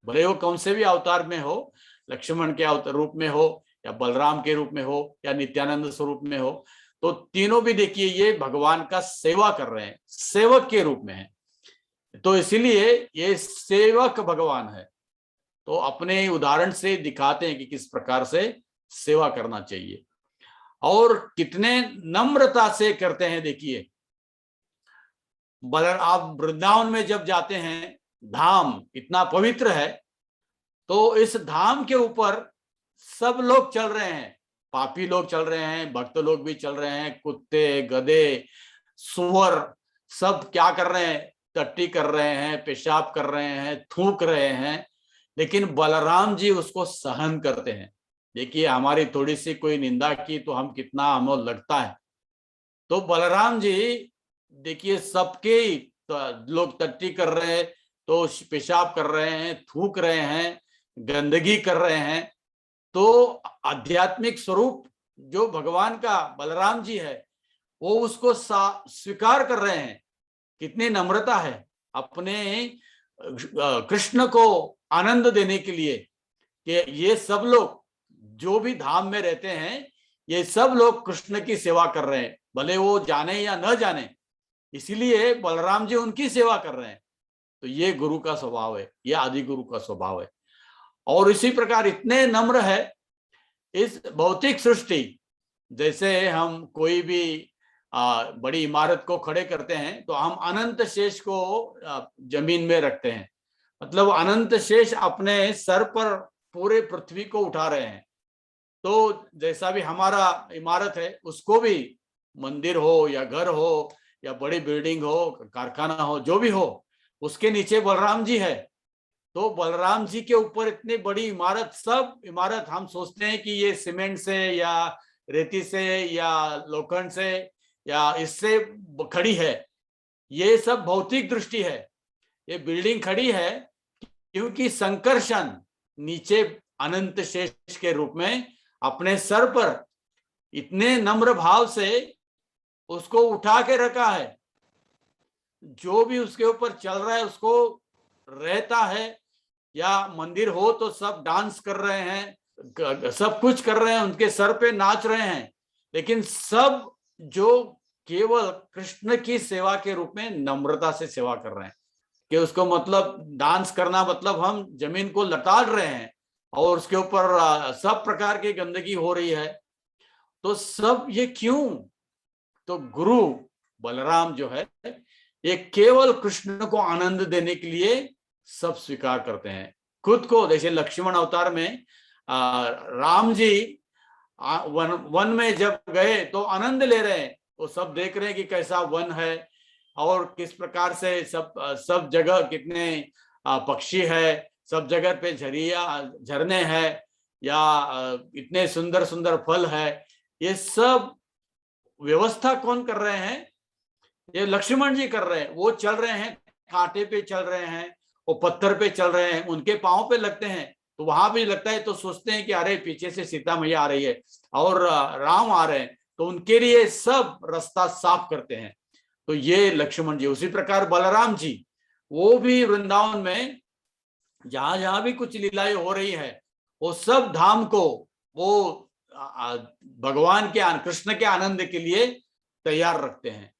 Speaker 2: भले वो कौन से भी अवतार में हो, लक्ष्मण के रूप में हो या बलराम के रूप में हो या नित्यानंद स्वरूप में हो, तो तीनों भी देखिए ये भगवान का सेवा कर रहे हैं, सेवक के रूप में है। तो इसीलिए ये सेवक भगवान है। तो अपने उदाहरण से दिखाते हैं कि किस प्रकार से सेवा करना चाहिए और कितने नम्रता से करते हैं। देखिए आप वृंदावन में जब जाते हैं, धाम इतना पवित्र है, तो इस धाम के ऊपर सब लोग चल रहे हैं, पापी लोग चल रहे हैं, भक्त लोग भी चल रहे हैं, कुत्ते, गधे, सुअर सब क्या कर रहे हैं? टट्टी कर रहे हैं, पेशाब कर रहे हैं, थूक रहे हैं, लेकिन बलराम जी उसको सहन करते हैं। देखिए हमारी थोड़ी सी कोई निंदा की तो हम कितना हमें लगता है, तो बलराम जी देखिए सबके लोग टट्टी कर रहे हैं तो पेशाब कर रहे हैं, थूक रहे हैं, गंदगी कर रहे हैं, तो आध्यात्मिक स्वरूप जो भगवान का बलराम जी है वो उसको स्वीकार कर रहे हैं। कितनी नम्रता है अपने कृष्ण को आनंद देने के लिए कि ये सब लोग जो भी धाम में रहते हैं, ये सब लोग कृष्ण की सेवा कर रहे हैं, भले वो जाने या न जाने, इसीलिए बलराम जी उनकी सेवा कर रहे हैं। तो ये गुरु का स्वभाव है, ये आदि गुरु का स्वभाव है। और इसी प्रकार इतने नम्र है इस भौतिक सृष्टि। जैसे हम कोई भी बड़ी इमारत को खड़े करते हैं तो हम अनंत शेष को जमीन में रखते हैं, मतलब अनंत शेष अपने सर पर पूरे पृथ्वी को उठा रहे हैं। तो जैसा भी हमारा इमारत है, उसको भी मंदिर हो या घर हो या बड़ी बिल्डिंग हो, कारखाना हो, जो भी हो, उसके नीचे बलराम जी है। तो बलराम जी के ऊपर इतनी बड़ी इमारत, सब इमारत हम सोचते हैं कि ये सीमेंट से या रेती से या लोखंड से या इससे खड़ी है, ये सब भौतिक दृष्टि है। ये बिल्डिंग खड़ी है क्योंकि संकर्षण नीचे अनंत शेष के रूप में अपने सर पर इतने नम्र भाव से उसको उठा के रखा है। जो भी उसके ऊपर चल रहा है उसको रहता है, या मंदिर हो तो सब डांस कर रहे हैं, सब कुछ कर रहे हैं, उनके सर पे नाच रहे हैं, लेकिन सब जो केवल कृष्ण की सेवा के रूप में नम्रता से सेवा कर रहे हैं। कि उसको मतलब डांस करना मतलब हम जमीन को लताड़ रहे हैं और उसके ऊपर सब प्रकार की गंदगी हो रही है। तो सब ये क्यों? तो गुरु बलराम जो है ये केवल कृष्ण को आनंद देने के लिए सब स्वीकार करते हैं खुद को। जैसे लक्ष्मण अवतार में राम जी वन में जब गए तो आनंद ले रहे हैं, तो सब देख रहे हैं कि कैसा वन है और किस प्रकार से सब जगह कितने पक्षी है, सब जगह पे झरने हैं या इतने सुंदर सुंदर फल है। ये सब व्यवस्था कौन कर रहे हैं? ये लक्ष्मण जी कर रहे हैं। वो चल रहे हैं, कांटे पे चल रहे हैं, वो पत्थर पे चल रहे हैं, उनके पांव पे लगते हैं तो वहां भी लगता है, तो सोचते हैं कि अरे पीछे से सीता मैया आ रही है और राम आ रहे हैं, तो उनके लिए सब रास्ता साफ करते हैं। तो ये लक्ष्मण जी। उसी प्रकार बलराम जी, वो भी वृंदावन में जहां जहां भी कुछ लीलाएं हो रही है, वो सब धाम को वो भगवान के कृष्ण के आनंद के लिए तैयार रखते हैं।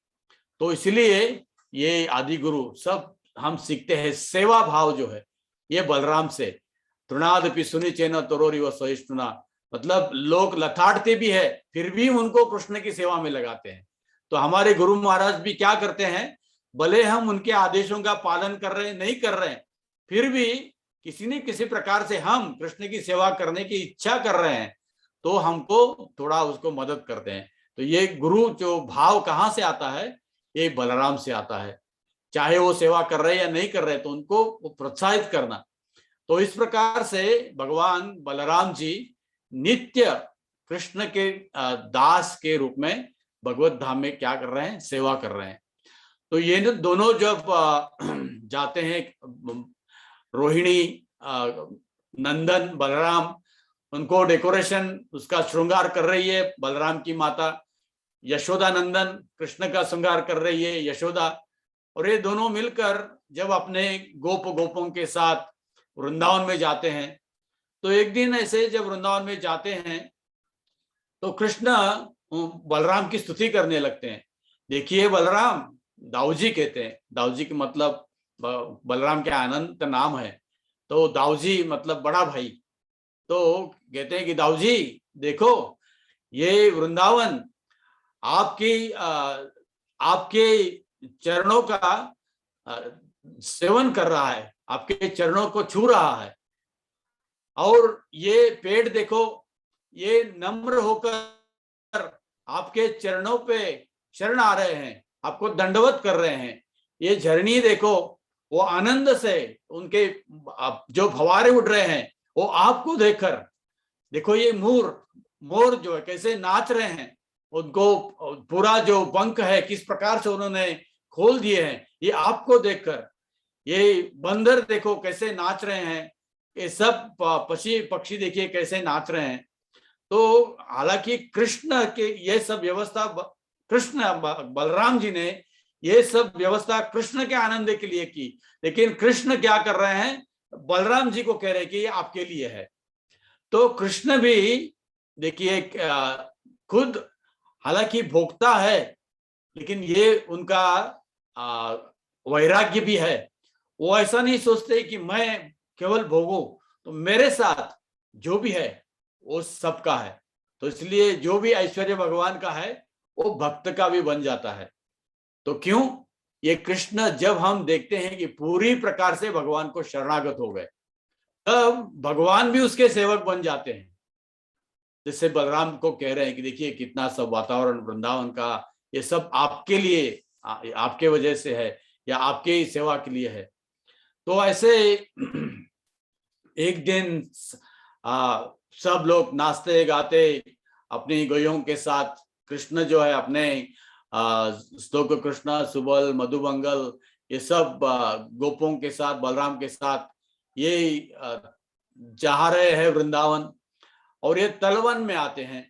Speaker 2: तो इसलिए ये आदि गुरु सब हम सीखते हैं सेवा भाव जो है ये बलराम से। तृणादपि सुनि चेन तरोरी व सहिष्णुना, मतलब लोग लथाड़ते भी है फिर भी उनको कृष्ण की सेवा में लगाते हैं। तो हमारे गुरु महाराज भी क्या करते हैं, भले हम उनके आदेशों का पालन कर रहे हैं नहीं कर रहे हैं, फिर भी किसी न किसी प्रकार से हम कृष्ण की सेवा करने की इच्छा कर रहे हैं तो हमको थोड़ा उसको मदद करते हैं। तो ये गुरु जो भाव कहाँ से आता है? ये बलराम से आता है। चाहे वो सेवा कर रहे या नहीं कर रहे तो उनको प्रोत्साहित करना। तो इस प्रकार से भगवान बलराम जी नित्य कृष्ण के दास के रूप में भगवत धाम में क्या कर रहे हैं, सेवा कर रहे हैं। तो ये दोनों जब जाते हैं, रोहिणी, नंदन, बलराम, उनको डेकोरेशन, उसका श्रृंगार कर रही है बलराम की माता। यशोदा नंदन कृष्ण का श्रृंगार कर रही है यशोदा। और ये दोनों मिलकर जब अपने गोपों के साथ वृंदावन में जाते हैं, तो एक दिन ऐसे जब वृंदावन में जाते हैं तो कृष्ण बलराम की स्तुति करने लगते हैं। देखिए बलराम, दाऊजी कहते हैं, दाऊजी के मतलब बलराम के अनंत नाम है, तो दाऊजी मतलब बड़ा भाई। तो कहते हैं कि दाऊजी देखो, ये वृंदावन आपके चरणों का सेवन कर रहा है, आपके चरणों को छू रहा है। और ये पेड़ देखो, ये नम्र होकर आपके चरणों पे शरण आ रहे हैं, आपको दंडवत कर रहे हैं। ये झरनी देखो, वो आनंद से उनके जो फवारे उठ रहे हैं वो आपको देखकर। देखो ये मोर जो है कैसे नाच रहे हैं, उनको पूरा जो पंख है किस प्रकार से उन्होंने खोल दिए हैं, ये आपको देखकर। ये बंदर देखो कैसे नाच रहे हैं, ये सब पक्षी देखिए कैसे नाच रहे हैं। तो हालांकि कृष्ण के ये सब व्यवस्था, कृष्ण बलराम जी ने ये सब व्यवस्था कृष्ण के आनंद के लिए की, लेकिन कृष्ण क्या कर रहे हैं, बलराम जी को कह रहे हैं कि ये आपके लिए है। तो कृष्ण भी देखिए खुद हालांकि भोक्ता है, लेकिन ये उनका वैराग्य भी है। वो ऐसा नहीं सोचते कि मैं केवल भोगूं, तो मेरे साथ जो भी है वो सबका है। तो इसलिए जो भी ऐश्वर्य भगवान का है वो भक्त का भी बन जाता है। तो क्यों, ये कृष्ण जब हम देखते हैं कि पूरी प्रकार से भगवान को शरणागत हो गए, तब भगवान भी उसके सेवक बन जाते हैं। जिससे बलराम को कह रहे हैं कि देखिए कितना सब वातावरण वृंदावन का, ये सब आपके लिए, आपके वजह से है या आपके ही सेवा के लिए है। तो ऐसे एक दिन सब लोग नाचते गाते अपनी गैयों के साथ, कृष्ण जो है अपने स्तोक कृष्ण, सुबल, मधुमंगल, ये सब गोपों के साथ, बलराम के साथ ये जा रहे हैं वृंदावन। और ये तलवन में आते हैं।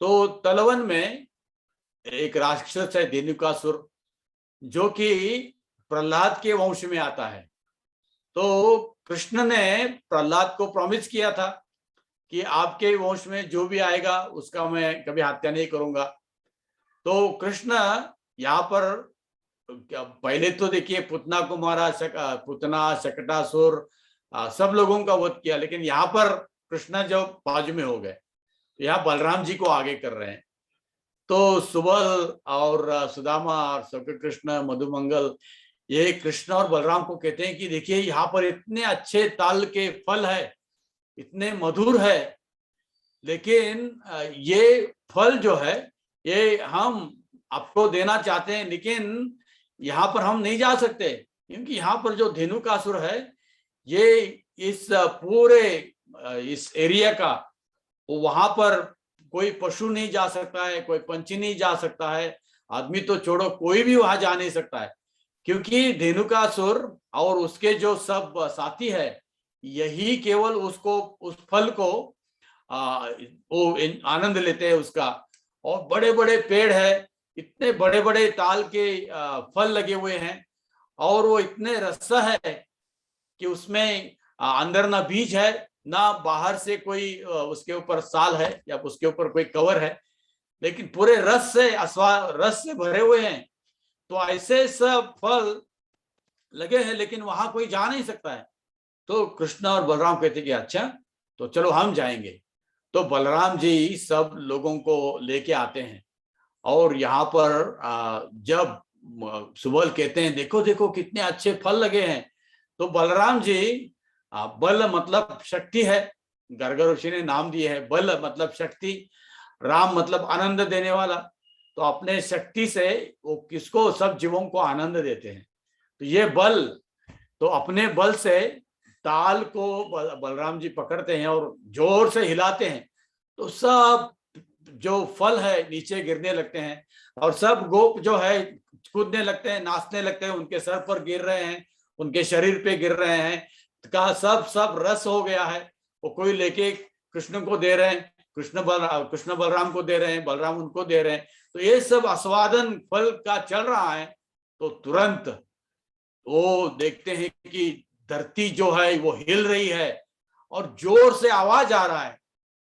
Speaker 2: तो तलवन में एक राक्षस है धेनुकासुर, जो कि प्रहलाद के वंश में आता है। तो कृष्ण ने प्रहलाद को प्रॉमिस किया था कि आपके वंश में जो भी आएगा उसका मैं कभी हत्या नहीं करूंगा। तो कृष्ण यहाँ पर पहले तो देखिए पुतना को मारा, पुतना, शकटासुर, सब लोगों का वध किया, लेकिन यहाँ पर कृष्ण जो बाजू में हो गए, यहाँ बलराम जी को आगे कर रहे हैं। तो सुबल और सुदामा और श्री कृष्ण, मधुमंगल, ये कृष्ण और बलराम को कहते हैं कि देखिए यहाँ पर इतने अच्छे ताल के फल है, इतने मधुर है, लेकिन ये फल जो है ये हम आपको देना चाहते हैं, लेकिन यहाँ पर हम नहीं जा सकते, क्योंकि यहाँ पर जो धेनुकासुर है ये इस पूरे इस एरिया का, वहां पर कोई पशु नहीं जा सकता है, कोई पंछी नहीं जा सकता है, आदमी तो छोड़ो कोई भी वहां जा नहीं सकता है, क्योंकि धेनुकासुर और उसके जो सब साथी है यही केवल उसको, उस फल को वो आनंद लेते हैं उसका। और बड़े बड़े पेड़ है, इतने बड़े बड़े ताल के फल लगे हुए हैं, और वो इतने रस्सा है कि उसमें अंदर ना बीज है, ना बाहर से कोई उसके ऊपर साल है या उसके ऊपर कोई कवर है, लेकिन पूरे रस से भरे हुए हैं। तो ऐसे सब फल लगे हैं, लेकिन वहां कोई जा नहीं सकता है। तो कृष्ण और बलराम कहते कि अच्छा तो चलो हम जाएंगे। तो बलराम जी सब लोगों को लेके आते हैं, और यहाँ पर जब सुबल कहते हैं देखो देखो कितने अच्छे फल लगे हैं, तो बलराम जी, बल मतलब शक्ति है, गर्ग ऋषि ने नाम दिए है, बल मतलब शक्ति, राम मतलब आनंद देने वाला। तो अपने शक्ति से वो किसको, सब जीवों को आनंद देते हैं। तो ये बल, तो अपने बल से ताल को बलराम जी पकड़ते हैं और जोर से हिलाते हैं, तो सब जो फल है नीचे गिरने लगते हैं और सब गोप जो है कूदने लगते हैं, नाचने लगते हैं, उनके सर पर गिर रहे हैं, उनके शरीर पे गिर रहे हैं। कहा सब रस हो गया है। वो कोई लेके कृष्ण को दे रहे हैं, कृष्ण बलराम को दे रहे हैं, बलराम उनको दे रहे हैं। तो ये सब आस्वादन फल का चल रहा है। तो तुरंत वो देखते हैं कि धरती जो है वो हिल रही है और जोर से आवाज आ रहा है।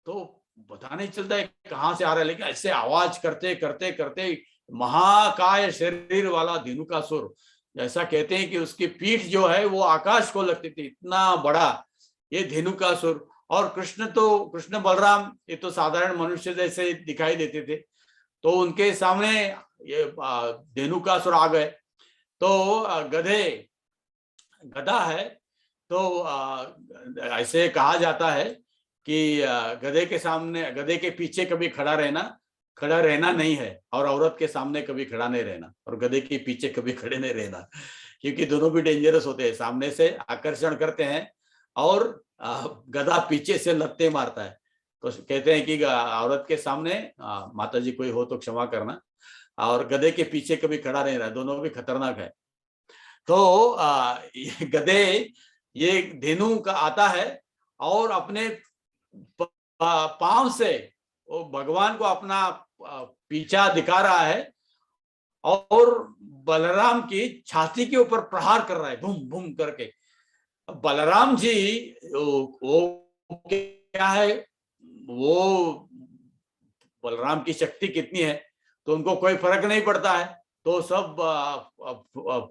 Speaker 2: तो पता नहीं चलता है कहां से आ रहा है, लेकिन ऐसे आवाज करते करते करते महाकाय शरीर वाला धेनुकासुर, ऐसा कहते हैं कि उसकी पीठ जो है वो आकाश को लगती थी, इतना बड़ा ये धेनुकासुर। और कृष्ण बलराम ये तो साधारण मनुष्य जैसे दिखाई देते थे। तो उनके सामने ये धेनुकासुर आ गए। तो गधा है। तो ऐसे कहा जाता है कि गधे के सामने, गधे के पीछे कभी खड़ा रहना नहीं है, और औरत के सामने कभी खड़ा नहीं रहना, और गधे के पीछे कभी खड़े नहीं रहना, क्योंकि दोनों भी डेंजरस होते हैं। सामने से आकर्षण करते हैं और गधा पीछे से लत्ते मारता है। तो कहते हैं कि औरत के सामने, माता जी कोई हो तो क्षमा करना, और गधे के पीछे कभी खड़ा नहीं रहा, दोनों भी खतरनाक है। तो ये गधे, ये धेनु का आता है और अपने पांव से वो भगवान को अपना पीछा दिखा रहा है और बलराम की छाती के ऊपर प्रहार कर रहा है, बूम बूम करके। बलराम जी वो क्या है, वो बलराम की शक्ति कितनी है, तो उनको कोई फर्क नहीं पड़ता है। तो सब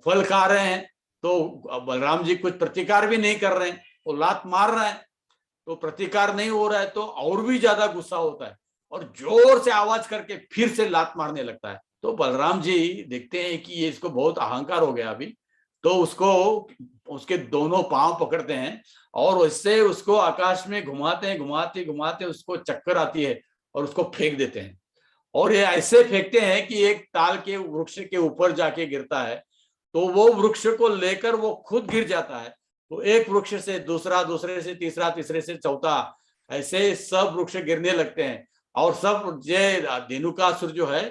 Speaker 2: फल खा रहे हैं, तो बलराम जी कुछ प्रतिकार भी नहीं कर रहे हैं, वो लात मार रहे हैं, तो प्रतिकार नहीं हो रहा है, तो और भी ज्यादा गुस्सा होता है और जोर से आवाज करके फिर से लात मारने लगता है। तो बलराम जी देखते हैं कि ये इसको बहुत अहंकार हो गया अभी, तो उसको उसके दोनों पांव पकड़ते हैं और उससे उसको आकाश में घुमाते हैं, घुमाते घुमाते उसको चक्कर आती है और उसको फेंक देते हैं। और ये ऐसे फेंकते हैं कि एक ताल के वृक्ष के ऊपर जाके गिरता है, तो वो वृक्ष को लेकर वो खुद गिर जाता है। तो एक वृक्ष से दूसरा, दूसरे से तीसरा, तीसरे से चौथा, ऐसे सब वृक्ष गिरने लगते हैं और सब ये धेनुकासुर जो है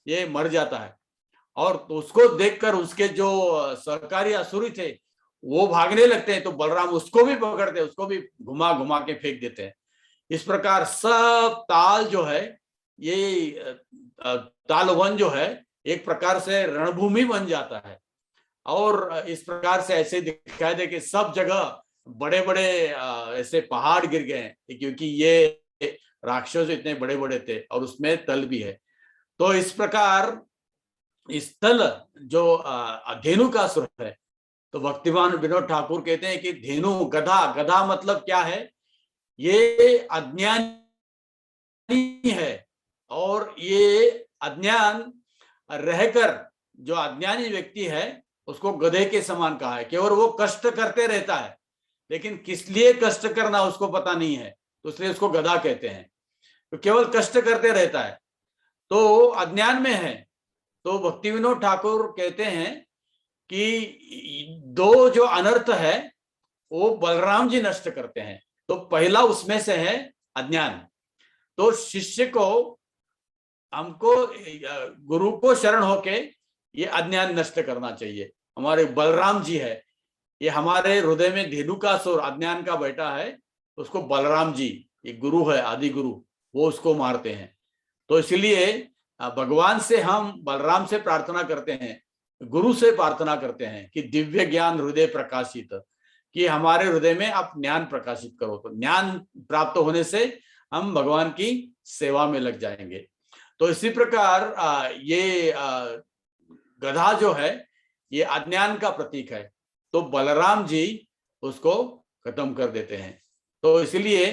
Speaker 2: ये मर जाता है। और तो उसको देखकर उसके जो सहकारी असुरी थे वो भागने लगते हैं, तो बलराम उसको भी पकड़ते हैं, उसको भी घुमा घुमा के फेंक देते हैं। इस प्रकार सब ताल जो है, ये तालवन जो है एक प्रकार से रणभूमि बन जाता है। और इस प्रकार से ऐसे दिखाई दे कि सब जगह बड़े बड़े ऐसे पहाड़ गिर गए हैं, क्योंकि ये राक्षस इतने बड़े बड़े थे और उसमें तल भी है। तो इस प्रकार इस तल जो धेनुकासुर है, तो भक्तिमान विनोद ठाकुर कहते हैं कि धेनु गधा, गधा मतलब क्या है, ये अज्ञानी है और ये अज्ञान रहकर जो अज्ञानी व्यक्ति है उसको गधे के समान कहा है। केवल वो कष्ट करते रहता है, लेकिन किस लिए कष्ट करना उसको पता नहीं है, तो इसलिए उसको गधा कहते हैं। तो केवल कष्ट करते रहता है, तो अज्ञान में है। तो भक्ति विनोद ठाकुर कहते हैं कि दो जो अनर्थ है वो बलराम जी नष्ट करते हैं। तो पहला उसमें से है अज्ञान। तो शिष्य को, हमको गुरु को शरण होके ये अज्ञान नष्ट करना चाहिए। हमारे बलराम जी है, ये हमारे हृदय में धेनुकासुर अज्ञान का बेटा है, उसको बलराम जी, ये गुरु है, आदि गुरु, वो उसको मारते हैं। तो इसलिए भगवान से हम बलराम से प्रार्थना करते हैं, गुरु से प्रार्थना करते हैं कि दिव्य ज्ञान हृदय प्रकाशित, कि हमारे हृदय में आप ज्ञान प्रकाशित करो। तो ज्ञान प्राप्त होने से हम भगवान की सेवा में लग जाएंगे। तो इसी प्रकार ये गधा जो है ये अज्ञान का प्रतीक है, तो बलराम जी उसको खत्म कर देते हैं। तो इसलिए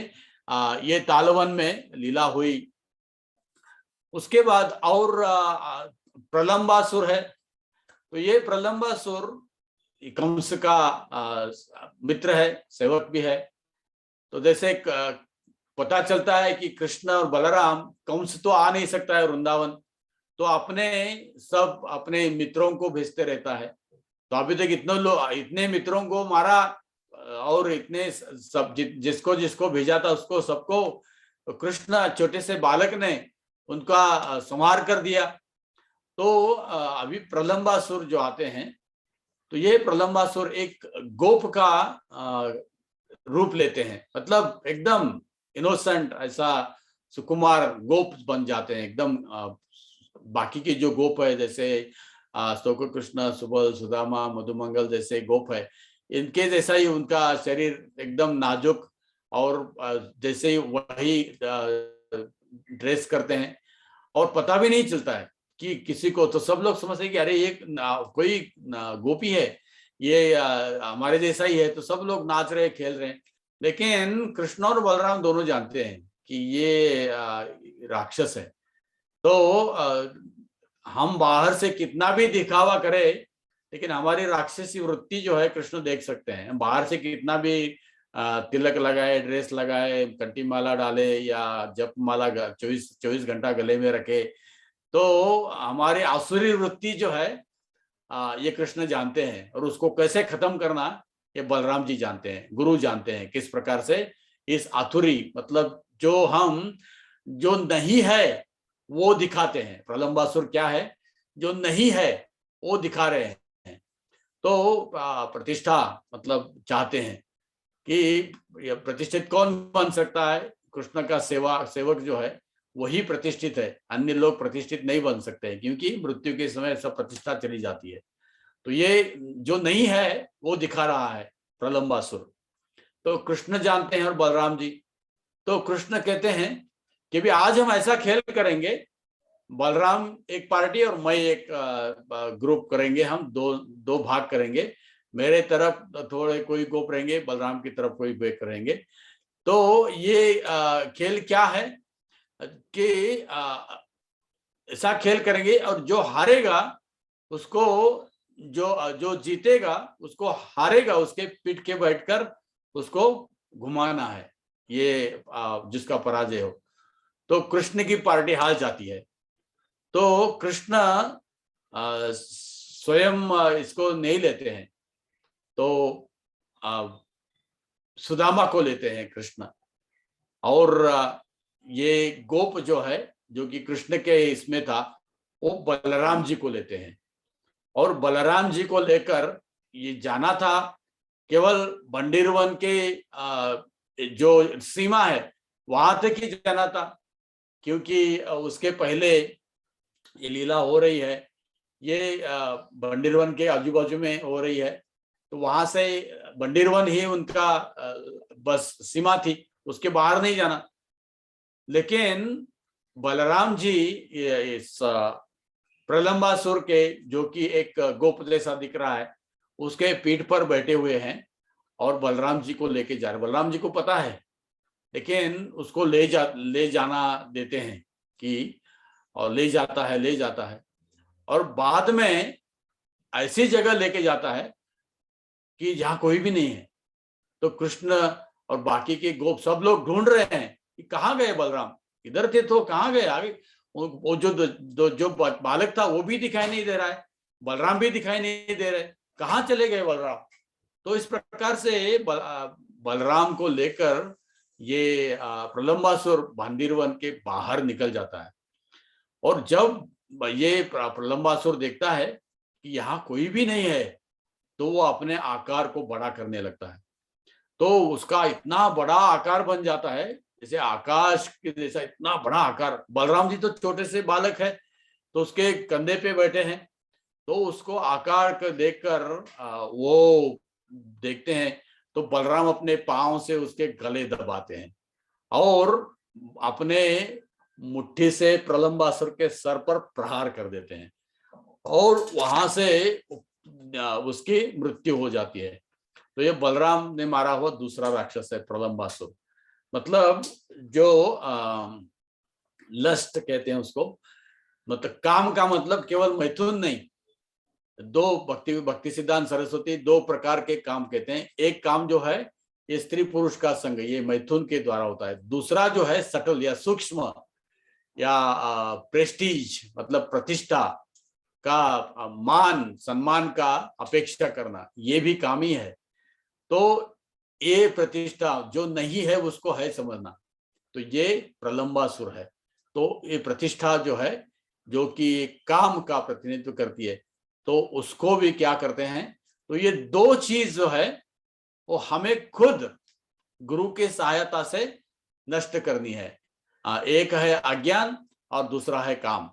Speaker 2: ये तालवन में लीला हुई। उसके बाद और प्रलंबासुर है। तो ये प्रलंबासुर कंस का मित्र है, सेवक भी है। तो जैसे पता चलता है कि कृष्ण और बलराम, कंस तो आ नहीं सकता है वृंदावन, तो अपने मित्रों को भेजते रहता है। तो अभी तक इतने मित्रों को मारा और इतने सब जिसको जिसको भेजा था उसको सबको तो कृष्ण छोटे से बालक ने उनका संहार कर दिया। तो अभी प्रलंबासुर जो आते हैं, तो ये प्रलंबासुर एक गोप का रूप लेते हैं, मतलब एकदम इनोसेंट, ऐसा सुकुमार गोप बन जाते हैं एकदम। बाकी के जो गोप है जैसे स्तोक कृष्ण, सुबल, सुदामा, मधुमंगल जैसे गोप है, इनके जैसा ही उनका शरीर एकदम नाजुक, और जैसे ही वही ड्रेस करते हैं, और पता भी नहीं चलता है कि किसी को, तो सब लोग समझते हैं कि अरे ये कोई गोपी है, ये हमारे जैसा ही है, तो सब लोग नाच रहे खेल रहे हैं। लेकिन कृष्ण और बलराम दोनों जानते हैं कि ये राक्षस है। तो हम बाहर से कितना भी दिखावा करें, लेकिन हमारी राक्षसी वृत्ति जो है कृष्ण देख सकते हैं। हम बाहर से कितना भी तिलक लगाए, ड्रेस लगाए, कंठी माला डाले या जप माला 24 घंटा गले में रखे, तो हमारी आसुरी वृत्ति जो है ये कृष्ण जानते हैं, और उसको कैसे खत्म करना ये बलराम जी जानते हैं, गुरु जानते हैं किस प्रकार से इस आसुरी, मतलब जो नहीं है वो दिखाते हैं। प्रलंबासुर क्या है, जो नहीं है वो दिखा रहे हैं। तो प्रतिष्ठा मतलब चाहते हैं कि प्रतिष्ठित कौन बन सकता है, कृष्ण का सेवक जो है वही प्रतिष्ठित है, अन्य लोग प्रतिष्ठित नहीं बन सकते हैं, क्योंकि मृत्यु के समय सब प्रतिष्ठा चली जाती है। तो ये जो नहीं है वो दिखा रहा है प्रलंबासुर, तो कृष्ण जानते हैं और बलराम जी। तो कृष्ण कहते हैं कि भी आज हम ऐसा खेल करेंगे, बलराम एक पार्टी और मैं एक ग्रुप करेंगे, हम दो भाग करेंगे, मेरे तरफ थोड़े कोई गोप रहेंगे, बलराम की तरफ कोई गोप रहेंगे। तो ये खेल क्या है कि ऐसा खेल करेंगे, और जो हारेगा उसको, जो जीतेगा उसको हारेगा उसके पीठ के बैठकर उसको घुमाना है, ये जिसका पराजय हो। तो कृष्ण की पार्टी हार जाती है, तो कृष्ण स्वयं इसको नहीं लेते हैं, तो सुदामा को लेते हैं कृष्ण। और ये गोप जो है, जो कि कृष्ण के इसमें था, वो बलराम जी को लेते हैं। और बलराम जी को लेकर ये जाना था केवल बंडीरवन के जो सीमा है वहां तक ही जाना था, क्योंकि उसके पहले ये लीला हो रही है, ये बंडीरवन के आजू बाजू में हो रही है, तो वहां से बंडीरवन ही उनका बस सीमा थी, उसके बाहर नहीं जाना। लेकिन बलराम जी इस प्रलंबासुर के, जो कि एक गोप जैसा दिख रहा है, उसके पीठ पर बैठे हुए हैं और बलराम जी को लेके जा रहे। बलराम जी को पता है, लेकिन उसको ले जाना देते हैं कि, और ले जाता है और बाद में ऐसी जगह लेके जाता है कि जहां कोई भी नहीं है। तो कृष्ण और बाकी के गोप सब लोग ढूंढ रहे हैं कि कहाँ गए बलराम, इधर थे तो कहाँ गए, आगे वो जो बालक था वो भी दिखाई नहीं दे रहा है, बलराम भी दिखाई नहीं दे रहे, कहाँ चले गए बलराम। तो इस प्रकार से बलराम को लेकर ये प्रलंबासुर बंदीरवन के बाहर निकल जाता है। और जब ये प्रलंबासुर देखता है कि यहाँ कोई भी नहीं है, तो वो अपने आकार को बड़ा करने लगता है। तो उसका इतना बड़ा आकार बन जाता है, जैसे आकाश के जैसा इतना बड़ा आकार। बलराम जी तो छोटे से बालक है, तो उसके कंधे पे बैठे हैं, तो उसको आकार को देखकर वो देखते हैं, तो बलराम अपने पांव से उसके गले दबाते हैं और अपने मुट्ठी से प्रलंबासुर के सर पर प्रहार कर देते हैं, और वहां से उसकी मृत्यु हो जाती है। तो ये बलराम ने मारा हुआ दूसरा राक्षस है प्रलंबासुर। मतलब जो लस्ट कहते हैं उसको, मतलब काम का मतलब केवल मैथुन नहीं, दो भक्ति सिद्धांत सरस्वती दो प्रकार के काम कहते हैं। एक काम जो है ये स्त्री पुरुष का संग, ये मैथुन के द्वारा होता है। दूसरा जो है सटल या सूक्ष्म या प्रेस्टीज, मतलब प्रतिष्ठा का, मान सम्मान का अपेक्षा करना, ये भी काम ही है। तो ये प्रतिष्ठा जो नहीं है उसको है समझना, तो ये प्रलंबासुर है। तो ये प्रतिष्ठा जो है, जो कि काम का प्रतिनिधित्व करती है, तो उसको भी क्या करते हैं, तो ये दो चीज जो है वो हमें खुद गुरु की सहायता से नष्ट करनी है। एक है अज्ञान और दूसरा है काम।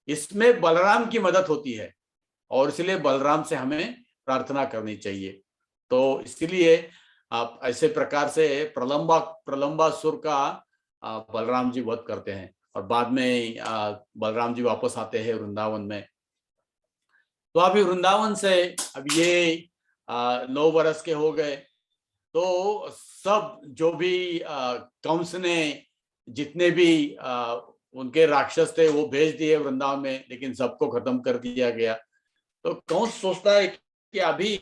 Speaker 2: इसमें बलराम की मदद होती है और इसलिए बलराम से हमें प्रार्थना करनी चाहिए। तो इसलिए आप ऐसे प्रकार से प्रलंबासुर का बलराम जी वध करते हैं और बाद में बलराम जी वापस आते हैं वृंदावन में। तो अभी वृंदावन से अब ये 9 वर्ष के हो गए, तो सब जो भी कंस ने जितने भी उनके राक्षस थे वो भेज दिए वृंदावन में, लेकिन सबको खत्म कर दिया गया। तो कंस सोचता है कि अभी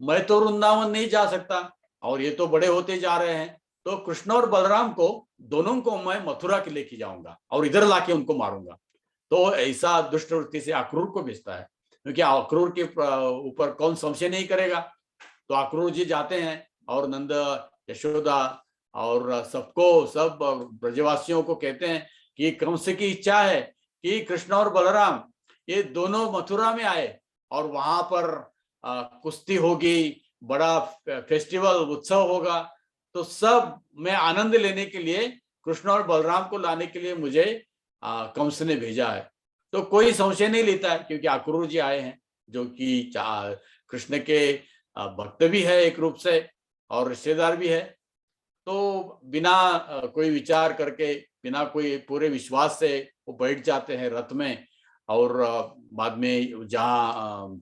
Speaker 2: मैं तो वृंदावन नहीं जा सकता और ये तो बड़े होते जा रहे हैं, तो कृष्ण और बलराम को दोनों को मैं मथुरा के लेके जाऊंगा और इधर लाके उनको मारूंगा। तो ऐसा दुष्ट वृत्ति से अक्रूर को भेजता है, क्योंकि अक्रूर के ऊपर कौन संशय नहीं करेगा। तो अक्रूर जी जाते हैं और नंद, यशोदा और सब ब्रजवासियों को कहते हैं कि कंस की इच्छा है कि कृष्ण और बलराम ये दोनों मथुरा में आए और वहां पर कुश्ती होगी, बड़ा फेस्टिवल उत्सव होगा। तो सब में आनंद लेने के लिए कृष्ण और बलराम को लाने के लिए मुझे कंस ने भेजा है। तो कोई संशय नहीं लेता है, क्योंकि अक्रूर जी आए हैं जो कि कृष्ण के भक्त भी है एक रूप से और रिश्तेदार भी है। तो बिना कोई विचार करके, बिना कोई पूरे विश्वास से वो बैठ जाते हैं रथ में और बाद में जहाँ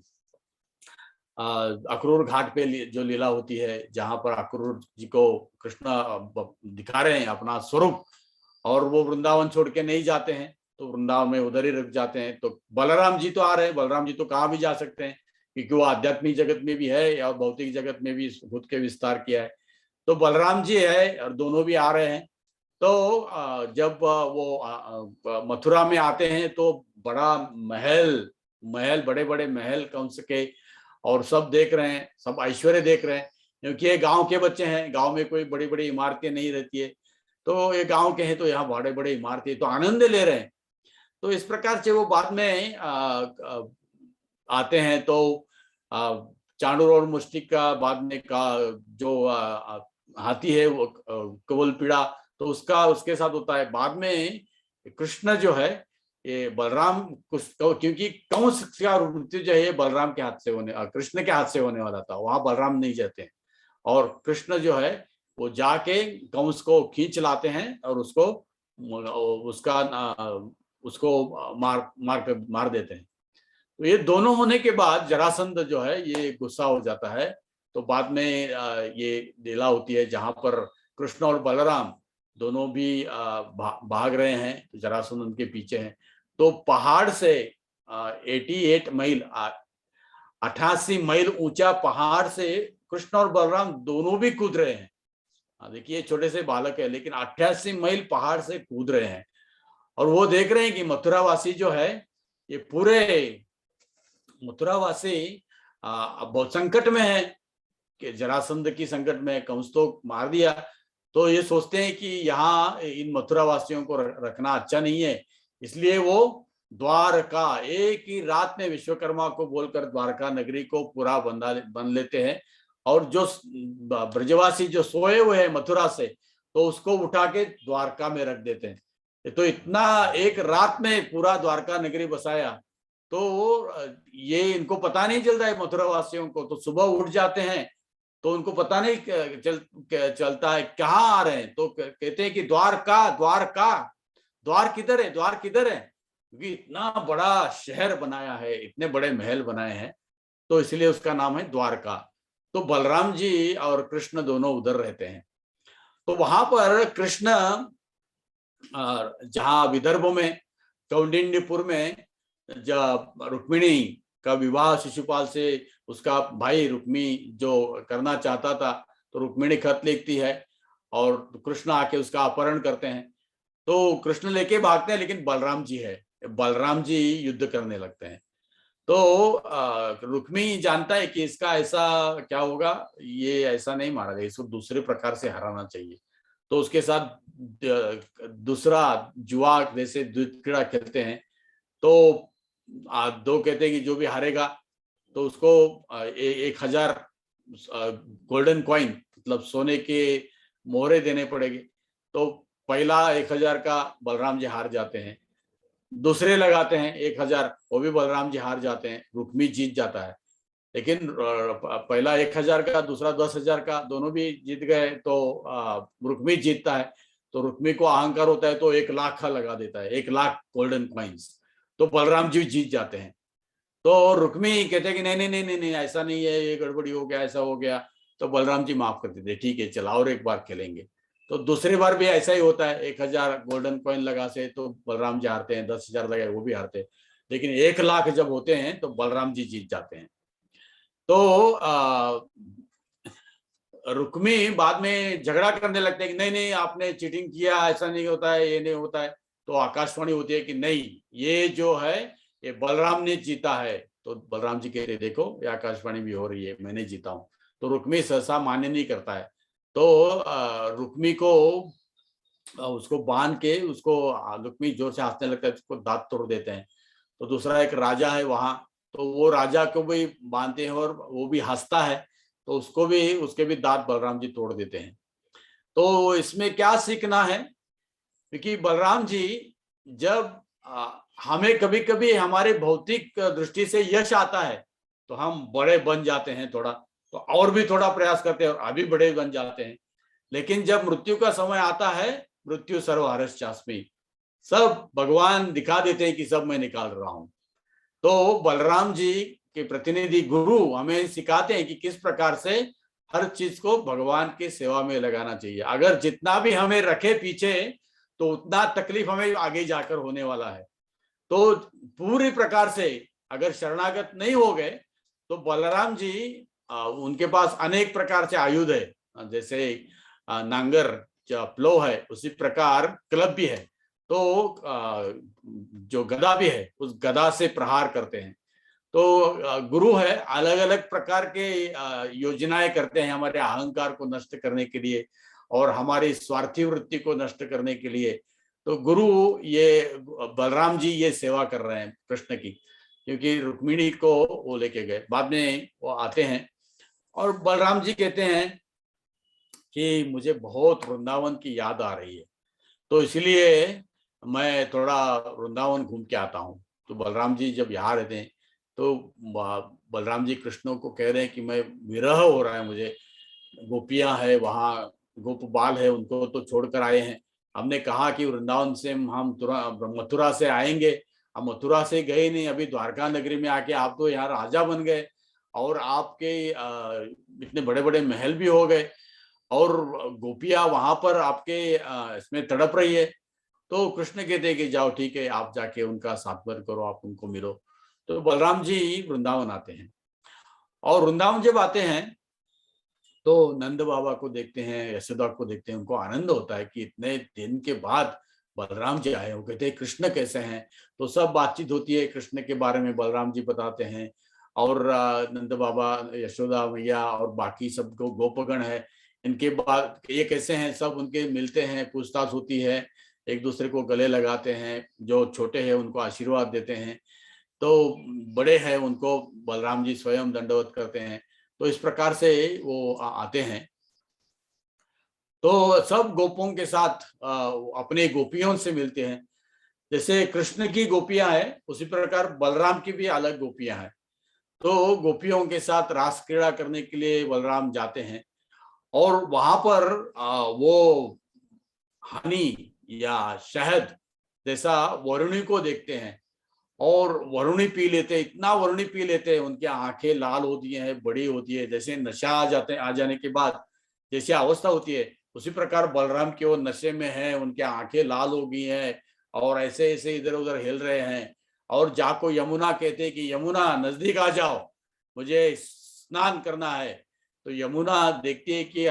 Speaker 2: अक्रूर घाट पे जो लीला होती है, जहां पर अक्रूर जी को कृष्ण दिखा रहे हैं अपना स्वरूप और वो वृंदावन छोड़ के नहीं जाते हैं, तो वृंदावन में उधर ही रुक जाते हैं। तो बलराम जी तो आ रहे हैं, बलराम जी तो कहाँ भी जा सकते हैं क्योंकि वो आध्यात्मिक जगत में भी है और भौतिक जगत में भी खुद के विस्तार किया है। तो बलराम जी है और दोनों भी आ रहे हैं। तो जब वो मथुरा में आते हैं तो बड़ा महल बड़े बड़े महल कंस के, और सब देख रहे हैं, सब ऐश्वर्य देख रहे हैं, क्योंकि ये गांव के बच्चे हैं, गांव में कोई बड़ी बड़ी इमारतें नहीं रहती है, तो ये गांव के हैं तो यहाँ बड़े बड़े इमारतें, तो आनंद ले रहे हैं। तो इस प्रकार से वो बाद में आते हैं। तो चाणूर और मुष्टिक का बाद में का जो हाथी है वो कवल पीड़ा, तो उसके साथ होता है। बाद में कृष्ण जो है ये बलराम क्योंकि कंस का मृत्यु जो है बलराम के हाथ से कृष्ण के हाथ से होने वाला था, वहां बलराम नहीं जाते हैं और कृष्ण जो है वो जाके कंस को खींच लाते हैं और उसको मार देते हैं। तो ये दोनों होने के बाद जरासंध जो है ये गुस्सा हो जाता है। तो बाद में ये लीला होती है जहां पर कृष्ण और बलराम दोनों भी भाग रहे हैं, जरासंध उनके पीछे हैं। तो पहाड़ से 88 मील 88 मील ऊंचा पहाड़ से कृष्ण और बलराम दोनों भी कूद रहे हैं। देखिए छोटे से बालक है लेकिन 88 मील पहाड़ से कूद रहे हैं और वो देख रहे हैं कि मथुरावासी जो है ये पूरे मथुरावासी बहुत संकट में है कि जरासंध की संकट में, कंस तो मार दिया। तो ये सोचते हैं कि यहाँ इन मथुरावासियों को रखना अच्छा नहीं है, इसलिए वो द्वारका एक ही रात में विश्वकर्मा को बोलकर द्वारका नगरी को पूरा बंद लेते हैं और जो ब्रजवासी जो सोए हुए हैं मथुरा से तो उसको उठा के द्वारका में रख देते हैं। तो इतना एक रात में पूरा द्वारका नगरी बसाया। तो ये इनको पता नहीं चलता है मथुरा वासियों को। तो सुबह उठ जाते हैं तो उनको पता नहीं चलता है कहाँ आ रहे हैं। तो कहते हैं कि द्वारका द्वारका, द्वार किधर है, द्वार किधर है, क्योंकि इतना बड़ा शहर बनाया है, इतने बड़े महल बनाए हैं, तो इसलिए उसका नाम है द्वारका। तो बलराम जी और कृष्ण दोनों उधर रहते हैं। तो वहां पर कृष्ण जहाँ विदर्भ में कौंडिन्यपुर में जब रुक्मिणी का विवाह शिशुपाल से उसका भाई रुक्मी जो करना चाहता था, तो रुक्मिणी खत लिखती है और कृष्ण आके उसका अपहरण करते हैं। तो कृष्ण लेके भागते हैं लेकिन बलराम जी है, बलराम जी युद्ध करने लगते हैं। तो रुक्मी जानता है कि इसका ऐसा क्या होगा, ये ऐसा नहीं मारा जाए, इसको दूसरे प्रकार से हराना चाहिए। तो उसके साथ दूसरा जुआ जैसे दूध क्रीड़ा खेलते हैं, तो दो कहते हैं कि जो भी हारेगा तो उसको 1000 गोल्डन कॉइन मतलब सोने के मोहरे देने पड़ेंगे। तो पहला 1000 का बलराम जी हार जाते हैं, दूसरे लगाते हैं 1000, वो भी बलराम जी हार जाते हैं, रुक्मी जीत जाता है। लेकिन पहला 1000 का, दूसरा 10,000 का, दोनों भी जीत गए तो रुक्मी जीतता है। तो रुक्मी को अहंकार होता है तो 1,00,000 का लगा देता है, 1,00,000 गोल्डन कॉइन्स, तो बलराम जी जीत जाते हैं। तो रुक्मी कहते हैं कि नहीं नहीं नहीं नहीं नहीं, ऐसा नहीं है, ये गड़बड़ी हो गया, ऐसा हो गया। तो बलराम जी माफ कर देते, ठीक है चला और एक बार खेलेंगे। तो दूसरी बार भी ऐसा ही होता है, 1000 गोल्डन कॉइन लगा से तो बलराम जी हारते हैं, 10,000 लगाए वो भी हारते हैं, लेकिन 1,00,000 जब होते हैं तो बलराम जी जीत जाते हैं। तो रुक्मी बाद में झगड़ा करने लगते हैं कि नहीं नहीं आपने चीटिंग किया, ऐसा नहीं होता है, ये नहीं होता है। तो आकाशवाणी होती है कि नहीं, ये जो है ये बलराम ने जीता है। तो बलराम जी कहते देखो ये आकाशवाणी भी हो रही है, मैंने जीता हूं। तो रुक्मी सहसा मान्य नहीं करता है। तो रुक्मी को उसको बांध के उसको रुक्मी जोर से हंसने लगता है, उसको दांत तोड़ देते हैं। तो दूसरा एक राजा है वहां, तो वो राजा को भी बांधते हैं और वो भी हंसता है, तो उसको भी उसके भी दांत बलराम जी तोड़ देते हैं। तो इसमें क्या सीखना है, क्योंकि बलराम जी जब हमें कभी कभी हमारे भौतिक दृष्टि से यश आता है तो हम बड़े बन जाते हैं थोड़ा, तो और भी थोड़ा प्रयास करते हैं और अभी बड़े बन जाते हैं। लेकिन जब मृत्यु का समय आता है, मृत्यु सर्वहरश्चास्मि, सब भगवान दिखा देते हैं कि सब मैं निकाल रहा हूं। तो बलराम जी के प्रतिनिधि गुरु हमें सिखाते हैं कि किस प्रकार से हर चीज को भगवान की सेवा में लगाना चाहिए। अगर जितना भी हमें रखे पीछे तो उतना तकलीफ हमें आगे जाकर होने वाला है। तो पूरी प्रकार से अगर शरणागत नहीं हो गए तो बलराम जी उनके पास अनेक प्रकार से आयुध है, जैसे नांगर प्लो है, उसी प्रकार क्लब भी है, तो जो गदा भी है उस गदा से प्रहार करते हैं। तो गुरु है अलग अलग प्रकार के योजनाएं करते हैं हमारे अहंकार को नष्ट करने के लिए और हमारी स्वार्थी वृत्ति को नष्ट करने के लिए। तो गुरु ये बलराम जी ये सेवा कर रहे हैं कृष्ण की, क्योंकि रुक्मिणी को वो लेके गए। बाद में वो आते हैं और बलराम जी कहते हैं कि मुझे बहुत वृंदावन की याद आ रही है, तो इसलिए मैं थोड़ा वृंदावन घूम के आता हूँ। तो बलराम जी जब यहाँ रहते हैं तो बलराम जी कृष्ण को कह रहे हैं कि मैं विरह हो रहा है मुझे, गोपियां है वहाँ, गोप बाल है, उनको तो छोड़कर आए हैं। हमने कहा कि वृंदावन से हम मथुरा से आएंगे, हम मथुरा से गए नहीं, अभी द्वारका नगरी में आके आप तो यहाँ राजा बन गए और आपके इतने बड़े बड़े महल भी हो गए और गोपियां वहां पर आपके इसमें तड़प रही है। तो कृष्ण कहते हैं कि जाओ ठीक है, आप जाके उनका सात्वर करो, आप उनको मिलो। तो बलराम जी वृंदावन आते हैं और वृंदावन जब आते हैं तो नंद बाबा को देखते हैं, यशोदा को देखते हैं, उनको आनंद होता है कि इतने दिन के बाद बलराम जी आए। वो कहते हैं कृष्ण कैसे हैं, तो सब बातचीत होती है कृष्ण के बारे में, बलराम जी बताते हैं और नंद बाबा, यशोदा मैया और बाकी सब गोपगण है, इनके बाद ये कैसे हैं, सब उनके मिलते हैं, पूछताछ होती है, एक दूसरे को गले लगाते हैं, जो छोटे हैं उनको आशीर्वाद देते हैं, तो बड़े हैं उनको बलराम जी स्वयं दंडवत करते हैं। तो इस प्रकार से वो आते हैं। तो सब गोपों के साथ अपने गोपियों से मिलते हैं। जैसे कृष्ण की गोपियां हैं उसी प्रकार बलराम की भी अलग गोपियां हैं। तो गोपियों के साथ रास क्रीड़ा करने के लिए बलराम जाते हैं और वहां पर वो हनी या शहद जैसा वरुणी को देखते हैं और वरुणी पी लेते हैं, इतना वरुणी पी लेते हैं, उनकी आंखें लाल होती हैं, बड़ी होती है, जैसे नशा आ जाने के बाद जैसी अवस्था होती है उसी प्रकार बलराम की वो नशे में है, उनकी आंखें लाल हो गई हैं और ऐसे ऐसे इधर उधर हिल रहे हैं। और जाको यमुना कहते हैं कि यमुना नजदीक आ जाओ, मुझे स्नान करना है। तो यमुना देखती है कि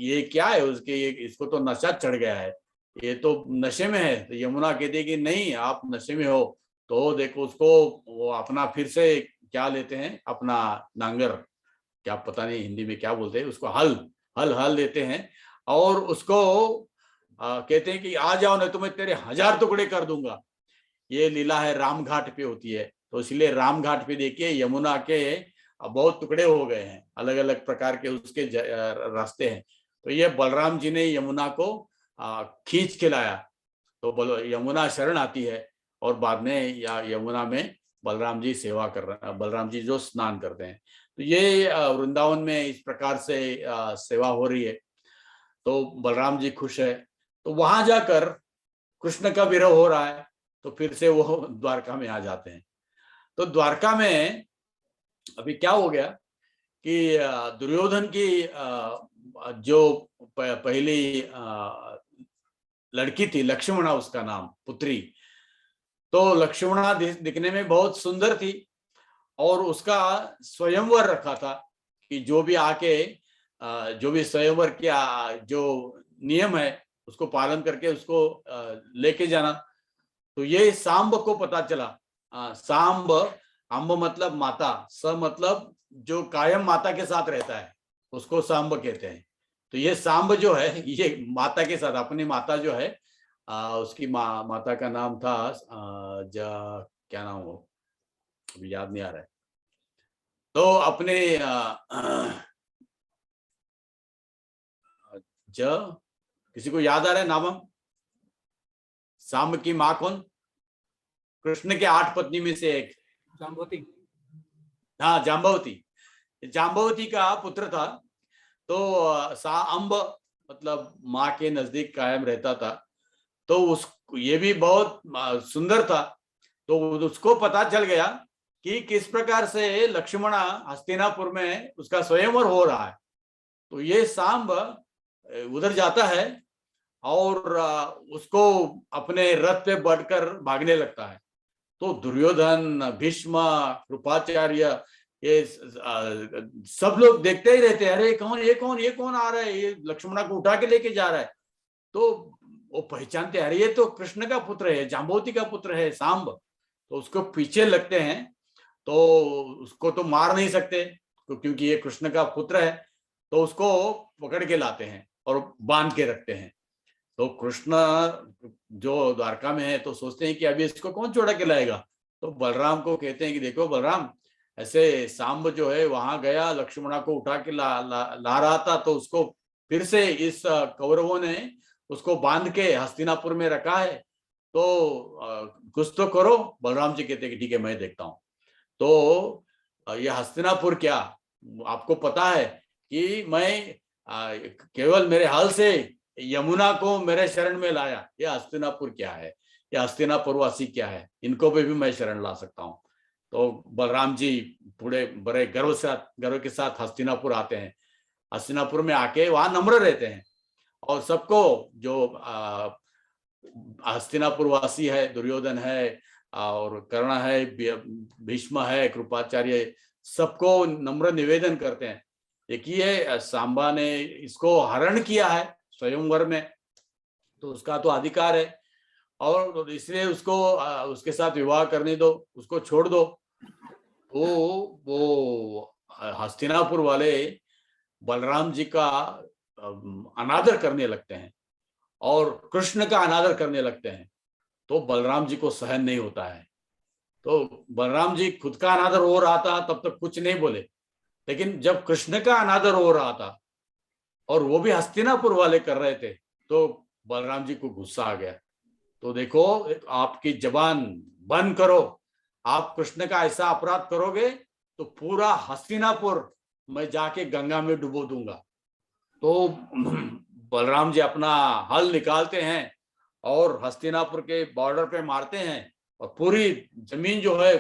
Speaker 2: ये क्या है, उसके इसको तो नशा चढ़ गया है, ये तो नशे में है। तो यमुना कहती है कि नहीं आप नशे में हो, तो देखो उसको वो अपना फिर से क्या लेते हैं, अपना नांगर, क्या पता नहीं हिंदी में क्या बोलते हैं उसको, हल हल लेते हैं और उसको कहते हैं कि आ जाओ नहीं तो मैं तेरे 1000 टुकड़े कर दूंगा। ये लीला है राम घाट पे होती है। तो इसलिए राम घाट पे देखिए यमुना के बहुत टुकड़े हो गए हैं, अलग अलग प्रकार के उसके रास्ते हैं। तो ये बलराम जी ने यमुना को खींच के लाया। तो यमुना शरण आती है और बाद में या यमुना में बलराम जी सेवा कर रहे हैं, बलराम जी जो स्नान करते हैं। तो ये वृंदावन में इस प्रकार से सेवा हो रही है। तो बलराम जी खुश है। तो वहां जाकर कृष्ण का विरह हो रहा है, तो फिर से वो द्वारका में आ जाते हैं। तो द्वारका में अभी क्या हो गया कि दुर्योधन की जो पहली लड़की थी लक्ष्मणा, उसका नाम पुत्री, तो लक्ष्मणा दिखने में बहुत सुंदर थी और उसका स्वयंवर रखा था कि जो भी आके जो भी स्वयंवर किया जो नियम है उसको पालन करके उसको लेके जाना। तो ये सांब को पता चला। सांब, अंब मतलब माता, स मतलब जो कायम माता के साथ रहता है उसको सांब कहते हैं। तो ये सांब जो है ये माता के साथ, अपनी माता जो है उसकी माता का नाम था क्या नाम हो, अभी याद नहीं आ रहा है। तो अपने किसी को याद आ रहा है नाम? सांब की माँ कौन? कृष्ण के 8 पत्नी में से एक,
Speaker 1: जाम्बवती।
Speaker 2: हाँ जाम्बवती। जाम्बवती का पुत्र था। तो सा अंब मतलब माँ के नजदीक कायम रहता था। तो उस ये भी बहुत सुंदर था। तो उसको पता चल गया कि किस प्रकार से लक्ष्मणा हस्तिनापुर में उसका स्वयंवर हो रहा है। तो ये सांब उधर जाता है और उसको अपने रथ पे बढ़कर भागने लगता है। तो दुर्योधन, भीष्म, कृपाचार्य, ये सब लोग देखते ही रहते हैं, अरे ये कौन आ रहा है, ये लक्ष्मणा को उठा के लेके जा रहा है। तो वो पहचानते हैं, अरे ये तो कृष्ण का पुत्र है, जाम्बवती का पुत्र है सांब। तो उसको पीछे लगते हैं। तो उसको तो मार नहीं सकते क्योंकि ये कृष्ण का पुत्र है। तो उसको पकड़ के लाते हैं और बांध के रखते हैं। तो कृष्ण जो द्वारका में है तो सोचते हैं कि अभी इसको कौन छोड़ा के लाएगा। तो बलराम को कहते हैं कि देखो बलराम, ऐसे सांब जो है वहां गया, लक्ष्मणा को उठा के ला रहा था, तो उसको फिर से इस कौरवों ने उसको बांध के हस्तिनापुर में रखा है। तो कुछ तो करो। बलराम जी कहते हैं कि ठीक है मैं देखता हूँ। तो ये हस्तिनापुर क्या, आपको पता है कि मैं केवल मेरे हल से यमुना को मेरे शरण में लाया। ये हस्तिनापुर क्या है, ये हस्तिनापुर वासी क्या है, इनको भी मैं शरण ला सकता हूँ। तो बलराम जी पूरे बड़े गर्व के साथ हस्तिनापुर आते हैं। हस्तिनापुर में आके वहां नम्र रहते हैं और सबको जो हस्तिनापुर वासी है, दुर्योधन है और कर्ण है, भीष्म है, कृपाचार्य, सबको नम्र निवेदन करते हैं। देखिए सांबा ने इसको हरण किया है स्वयंवर में, तो उसका तो अधिकार है और इसलिए उसको उसके साथ विवाह करने दो, उसको छोड़ दो। तो वो हस्तिनापुर वाले बलराम जी का अनादर करने लगते हैं और कृष्ण का अनादर करने लगते हैं। तो बलराम जी को सहन नहीं होता है। तो बलराम जी खुद का अनादर हो रहा था तब तक कुछ नहीं बोले, लेकिन जब कृष्ण का अनादर हो रहा था और वो भी हस्तिनापुर वाले कर रहे थे तो बलराम जी को गुस्सा आ गया। तो देखो आपकी जबान बंद करो, आप कृष्ण का ऐसा अपराध करोगे तो पूरा हस्तिनापुर मैं जाके गंगा में डुबो दूंगा। तो बलराम जी अपना हल निकालते हैं और हस्तिनापुर के बॉर्डर पे मारते हैं और पूरी जमीन जो है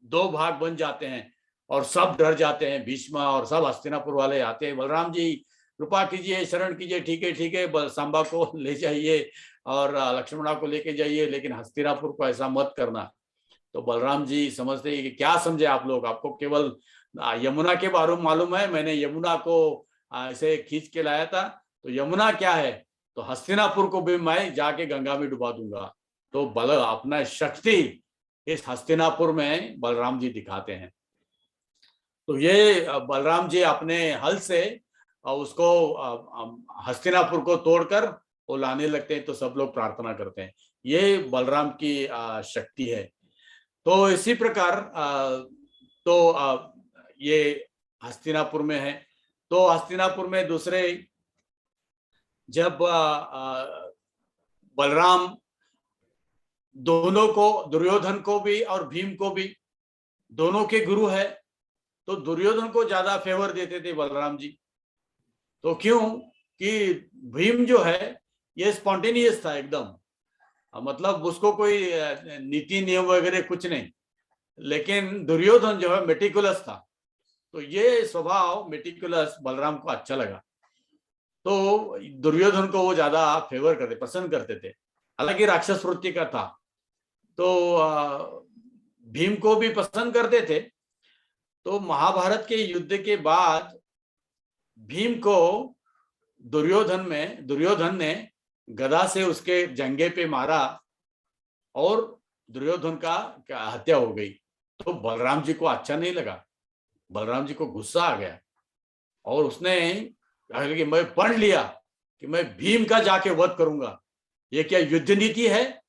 Speaker 2: 2 भाग बन जाते हैं और सब डर जाते हैं। भीष्म और सब हस्तिनापुर वाले आते हैं, बलराम जी कृपा कीजिए, शरण कीजिए, ठीक है सांबा को ले जाइए और लक्ष्मणा को लेके जाइए, लेकिन हस्तिनापुर को ऐसा मत करना। तो बलराम जी समझते हैं कि क्या समझे आप लोग, आपको केवल यमुना के बारे में मालूम है, मैंने यमुना को ऐसे खींच के लाया था। तो यमुना क्या है, तो हस्तिनापुर को भी मैं जाके गंगा में डुबा दूंगा। तो बल अपना शक्ति इस हस्तिनापुर में बलराम जी दिखाते हैं। तो ये बलराम जी अपने हल से उसको हस्तिनापुर को तोड़कर वो लाने लगते हैं, तो सब लोग प्रार्थना करते हैं। ये बलराम की शक्ति है। तो इसी प्रकार ये हस्तिनापुर में है। तो हस्तिनापुर में दूसरे जब बलराम दोनों को, दुर्योधन को भी और भीम को भी, दोनों के गुरु है, तो दुर्योधन को ज्यादा फेवर देते थे बलराम जी। तो क्यों कि भीम जो है ये स्पॉन्टेनियस था एकदम, मतलब उसको कोई नीति नियम वगैरह कुछ नहीं, लेकिन दुर्योधन जो है मेटिकुलस था। तो ये स्वभाव मेटिकुलस बलराम को अच्छा लगा, तो दुर्योधन को वो ज्यादा फेवर करते, पसंद करते थे। हालांकि राक्षस वृत्ति का था, तो भीम को भी पसंद करते थे। तो महाभारत के युद्ध के बाद भीम को दुर्योधन ने गदा से उसके जंघे पे मारा और दुर्योधन का हत्या हो गई। तो बलराम जी को अच्छा नहीं लगा, बलराम जी को गुस्सा आ गया और उसने कि मैं पढ़ लिया कि मैं भीम का जाके वध करूंगा। ये क्या युद्ध नीति है?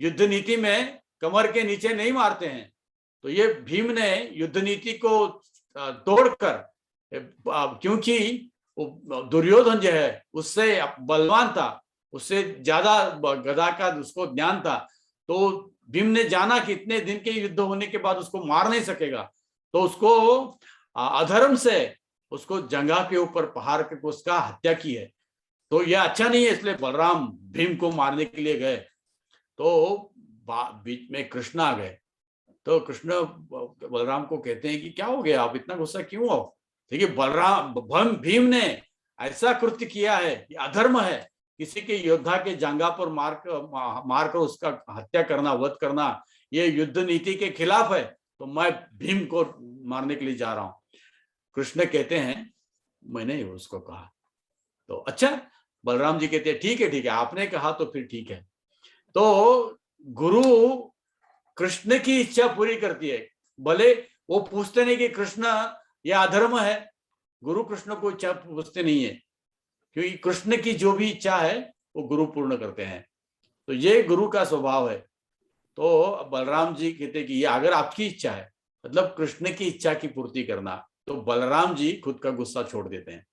Speaker 2: युद्ध नीति में कमर के नीचे नहीं मारते हैं। तो ये भीम ने युद्ध नीति को तोड़कर, क्योंकि दुर्योधन जो है उससे बलवान था, उससे ज्यादा गदा का उसको ज्ञान था, तो भीम ने जाना कि इतने दिन के युद्ध होने के बाद उसको मार नहीं सकेगा, तो उसको अधर्म से उसको जंघा के ऊपर पहाड़ के उसका हत्या की है। तो यह अच्छा नहीं है, इसलिए बलराम भीम को मारने के लिए गए। तो बीच में कृष्ण आ गए। तो कृष्ण बलराम को कहते हैं कि क्या हो गया, आप इतना गुस्सा क्यों हो? देखिए भीम ने ऐसा कृत्य किया है, ये अधर्म है, किसी के योद्धा के जांघा पर मारकर उसका हत्या करना, वध करना, ये युद्ध नीति के खिलाफ है। तो मैं भीम को मारने के लिए जा रहा हूं। कृष्ण कहते हैं मैंने उसको कहा। तो अच्छा, बलराम जी कहते हैं ठीक है आपने कहा तो फिर ठीक है। तो गुरु कृष्ण की इच्छा पूरी करती है, भले वो पूछते नहीं कि कृष्ण यह अधर्म है। गुरु कृष्ण को इच्छा पूछते नहीं है, क्योंकि कृष्ण की जो भी इच्छा है वो गुरु पूर्ण करते हैं। तो ये गुरु का स्वभाव है। तो बलराम जी कहते कि ये अगर आपकी इच्छा है, मतलब कृष्ण की इच्छा की पूर्ति करना, तो बलराम जी खुद का गुस्सा छोड़ देते हैं।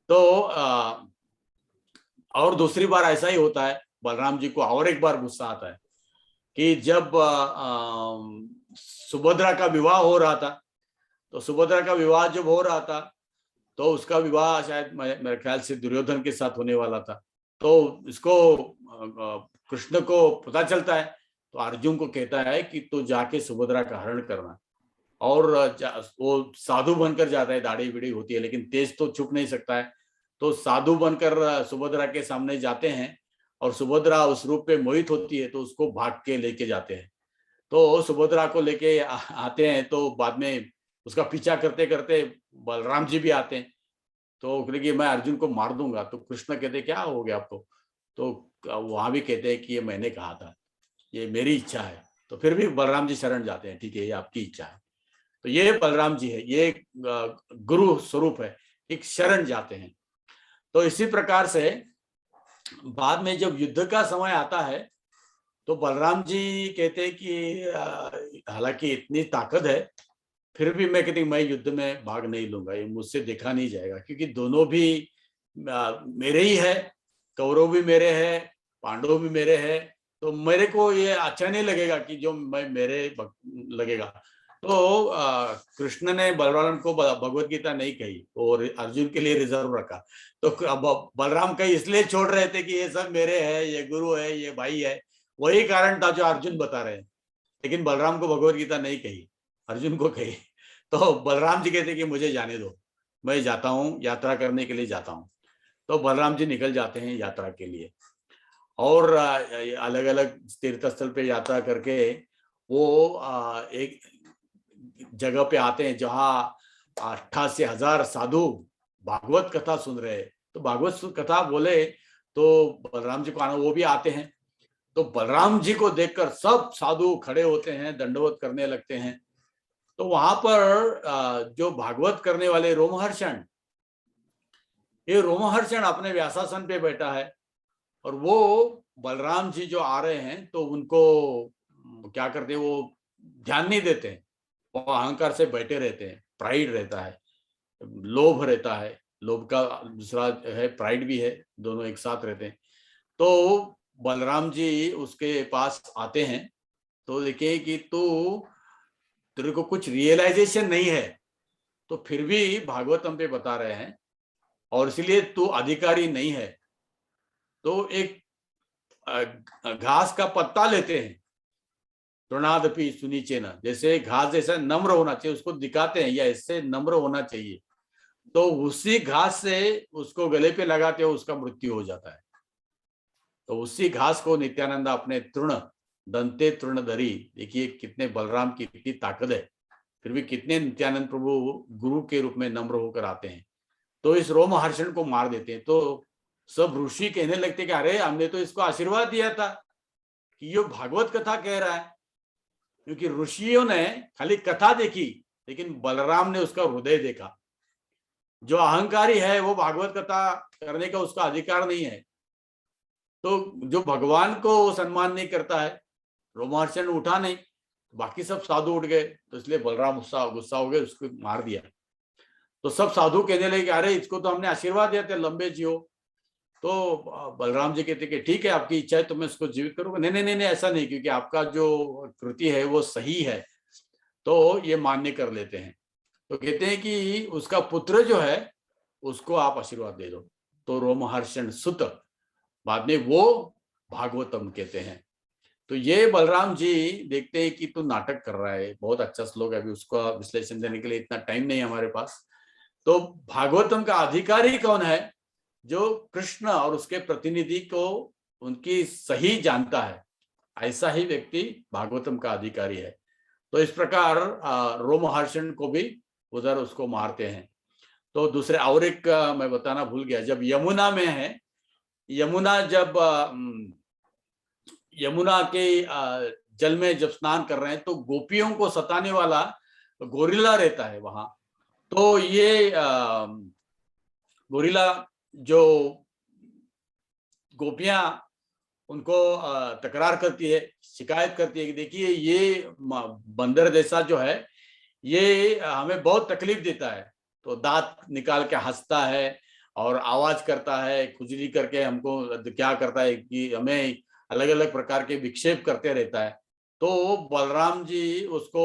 Speaker 2: तो और दूसरी बार ऐसा ही होता है, बलराम जी को और एक बार गुस्सा आता है कि जब सुभद्रा का विवाह हो रहा था, तो सुभद्रा का विवाह जब हो रहा था तो उसका विवाह शायद मेरे ख्याल से दुर्योधन के साथ होने वाला था। तो इसको कृष्ण को पता चलता है, तो अर्जुन को कहता है कि तो जाके सुभद्रा का हरण करना। और वो साधु बनकर जाता है, दाढ़ी बीड़ी होती है, लेकिन तेज तो छुप नहीं सकता है। तो साधु बनकर सुभद्रा के सामने जाते हैं और सुभद्रा उस रूप पे मोहित होती है, तो उसको भाग के लेके जाते हैं। तो सुभद्रा को लेके आते हैं, तो बाद में उसका पीछा करते करते बलराम जी भी आते हैं। तो क्योंकि मैं अर्जुन को मार दूंगा, तो कृष्ण कहते क्या हो गया आपको? तो वहां भी कहते हैं कि ये मैंने कहा था, ये मेरी इच्छा है। तो फिर भी बलराम जी शरण जाते हैं, ठीक है ये आपकी इच्छा है। तो ये बलराम जी है, ये गुरु स्वरूप है, एक शरण जाते हैं। तो इसी प्रकार से बाद में जब युद्ध का समय आता है, तो बलराम जी कहते हैं कि हालांकि इतनी ताकत है, फिर भी मैं कहती मैं युद्ध में भाग नहीं लूंगा, ये मुझसे देखा नहीं जाएगा, क्योंकि दोनों भी मेरे ही है, कौरव भी मेरे है, पांडव भी मेरे है। तो मेरे को ये अच्छा नहीं लगेगा कि जो मैं मेरे लगेगा। तो कृष्ण ने बलराम को भगवत गीता नहीं कही और अर्जुन के लिए रिजर्व रखा। तो बलराम कहीं इसलिए छोड़ रहे थे कि ये सब मेरे है, ये गुरु है, ये भाई है, वही कारण था जो अर्जुन बता रहे हैं। लेकिन बलराम को भगवत गीता नहीं कही, अर्जुन को कही। तो बलराम जी कहते कि मुझे जाने दो, मैं जाता हूँ, यात्रा करने के लिए जाता हूँ। तो बलराम जी निकल जाते हैं यात्रा के लिए, और अलग अलग तीर्थ स्थल पे यात्रा करके वो एक जगह पे आते हैं जहाँ 88,000 साधु भागवत कथा सुन रहे हैं। तो भागवत कथा बोले तो बलराम जी को आना, वो भी आते हैं। तो बलराम जी को देखकर सब साधु खड़े होते हैं, दंडवत करने लगते हैं। तो वहां पर जो भागवत करने वाले रोमहर्षण, ये रोमहर्षण अपने व्यासासन पे बैठा है और वो बलराम जी जो आ रहे हैं तो उनको क्या करते हैं, वो ध्यान नहीं देते हैं, वो अहंकार से बैठे रहते हैं, प्राइड रहता है, लोभ रहता है, लोभ का दूसरा है प्राइड भी है, दोनों एक साथ रहते हैं। तो बलराम जी उसके पास आते हैं तो देखिए कि तेरे को कुछ रियलाइजेशन नहीं है, तो फिर भी भागवतम पे बता रहे हैं और इसलिए तू अधिकारी नहीं है। तो एक घास का पत्ता लेते हैं, तृणादपि सुनीचे न, जैसे घास जैसा नम्र होना चाहिए उसको दिखाते हैं, या इससे नम्र होना चाहिए, तो उसी घास से उसको गले पे लगाते हो उसका मृत्यु हो जाता है। तो उसी घास को नित्यानंद अपने तृण दंते तृणधरी, देखिए कितने बलराम की कितनी ताकत है, फिर भी कितने नित्यानंद प्रभु गुरु के रूप में नम्र होकर आते हैं, तो इस रोमहर्षण को मार देते हैं। तो सब ऋषि कहने लगते कि अरे हमने तो इसको आशीर्वाद दिया था कि ये भागवत कथा कह रहा है, क्योंकि ऋषियों ने खाली कथा देखी लेकिन बलराम ने उसका हृदय देखा। जो अहंकारी है वो भागवत कथा करने का उसका अधिकार नहीं है, तो जो भगवान को सम्मान नहीं करता है, रोमहर्षण उठा नहीं, बाकी सब साधु उठ गए, तो इसलिए बलराम गुस्सा हो गए, उसको मार दिया। तो सब साधु कहने लगे अरे इसको तो हमने आशीर्वाद दिया था लंबे जियो। तो बलराम जी कहते कि ठीक है आपकी इच्छा है तो मैं उसको जीवित करूंगा। नहीं नहीं नहीं ऐसा नहीं, क्योंकि आपका जो कृति है वो सही है, तो ये मान्य कर लेते हैं। तो कहते हैं कि उसका पुत्र जो है उसको आप आशीर्वाद दे दो। तो रोमहर्षण सुत बाद में वो भागवतम कहते हैं। तो ये बलराम जी देखते हैं कि तू नाटक कर रहा है, बहुत अच्छा श्लोक है, अभी उसका विश्लेषण देने के लिए इतना टाइम नहीं है हमारे पास। तो भागवतम का अधिकारी कौन है? जो कृष्ण और उसके प्रतिनिधि को उनकी सही जानता है, ऐसा ही व्यक्ति भागवतम का अधिकारी है। तो इस प्रकार रोमहर्षण को भी उधर उसको मारते हैं। तो दूसरे और एक मैं बताना भूल गया, जब यमुना में है, यमुना जब यमुना के जल में जब स्नान कर रहे हैं तो गोपियों को सताने वाला गोरिल्ला रहता है वहां। तो ये गोरिल्ला जो गोपियां उनको तकरार करती है, शिकायत करती है कि देखिए ये बंदर जैसा जो है ये हमें बहुत तकलीफ देता है। तो दांत निकाल के हंसता है और आवाज करता है, खुजली करके हमको क्या करता है कि हमें अलग अलग प्रकार के विक्षेप करते रहता है। तो बलराम जी उसको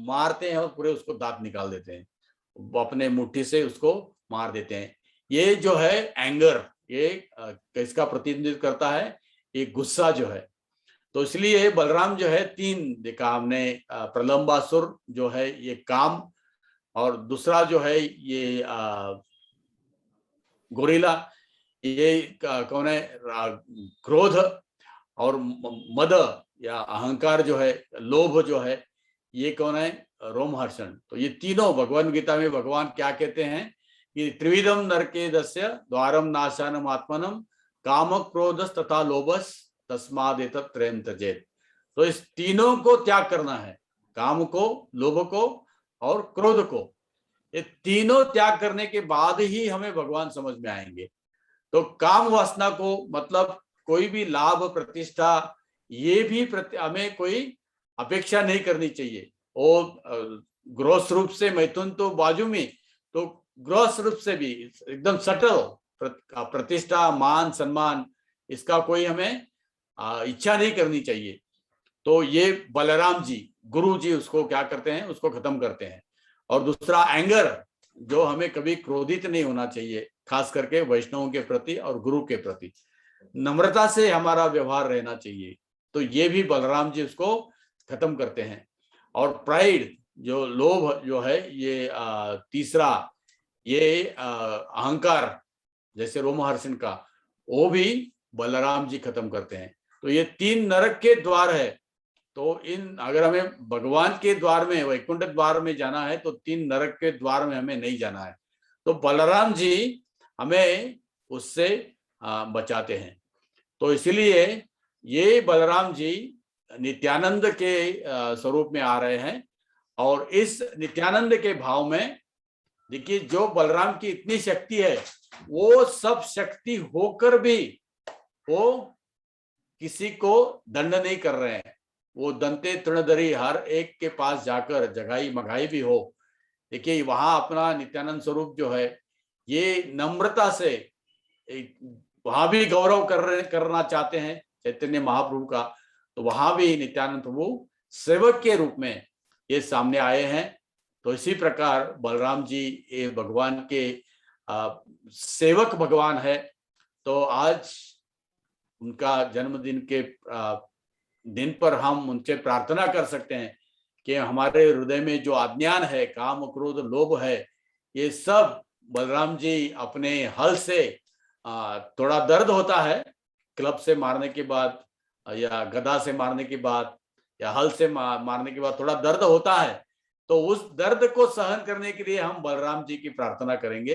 Speaker 2: मारते हैं और पूरे उसको दांत निकाल देते हैं, वो अपने मुट्ठी से उसको मार देते हैं। ये जो है एंगर, ये किसका प्रतिनिधित्व करता है? ये गुस्सा जो है। तो इसलिए बलराम जो है तीन देखा हमने, प्रलंबासुर जो है ये काम, और दूसरा जो है ये गोरिल्ला, ये कौन है? क्रोध और मद या अहंकार जो है, लोभ जो है, ये कौन है? रोमहर्षण। तो ये तीनों भगवान गीता में भगवान क्या कहते हैं कि त्रिविधम नरकेदस्य द्वारम नाशानम आत्मनम काम क्रोधस तथा लोभस तस्मादेतत् त्रयं त्यजेत्। तो इस तीनों को त्याग करना है, काम को, लोभ को और क्रोध को। ये तीनों त्याग करने के बाद ही हमें भगवान समझ में आएंगे। तो काम वासना को मतलब कोई भी लाभ प्रतिष्ठा ये भी हमें कोई अपेक्षा नहीं करनी चाहिए। और ग्रॉस रूप से मैथुन तो बाजू में, तो ग्रॉस रूप से भी एकदम सटल प्रतिष्ठा मान सम्मान, इसका कोई हमें इच्छा नहीं करनी चाहिए। तो ये बलराम जी गुरु जी उसको क्या करते हैं? उसको खत्म करते हैं। और दूसरा एंगर, जो हमें कभी क्रोधित नहीं होना चाहिए, खास करके वैष्णवों के प्रति और गुरु के प्रति नम्रता से हमारा व्यवहार रहना चाहिए। तो ये भी बलराम जी उसको खत्म करते हैं। और प्राइड जो लोभ जो है ये तीसरा, ये अहंकार जैसे रोमहर्षण का, वो भी बलराम जी खत्म करते हैं। तो ये तीन नरक के द्वार है। तो इन अगर हमें भगवान के द्वार में, वैकुंठ द्वार में जाना है तो तीन नरक के द्वार में हमें नहीं जाना है। तो बलराम जी हमें उससे बचाते हैं। तो इसलिए ये बलराम जी नित्यानंद के स्वरूप में आ रहे हैं। और इस नित्यानंद के भाव में देखिए, जो बलराम की इतनी शक्ति है, वो सब शक्ति होकर भी वो किसी को दंड नहीं कर रहे हैं। वो दंते तृणधरी हर एक के पास जाकर जगाई मगाई भी हो। देखिए, वहां अपना नित्यानंद स्वरूप जो है, ये नम्रता से वहां भी गौरव करना चाहते हैं चैतन्य महाप्रभु का। तो वहां भी नित्यानंद प्रभु सेवक के रूप में ये सामने आए हैं। तो इसी प्रकार बलराम जी ये भगवान के सेवक भगवान है। तो आज उनका जन्मदिन के दिन पर हम उनसे प्रार्थना कर सकते हैं कि हमारे हृदय में जो अज्ञान है, काम क्रोध लोभ है, ये सब बलराम जी अपने हल से थोड़ा दर्द होता है क्लब से मारने के बाद या गदा से मारने के बाद या हल से मारने के बाद थोड़ा दर्द होता है। तो उस दर्द को सहन करने के लिए हम बलराम जी की प्रार्थना करेंगे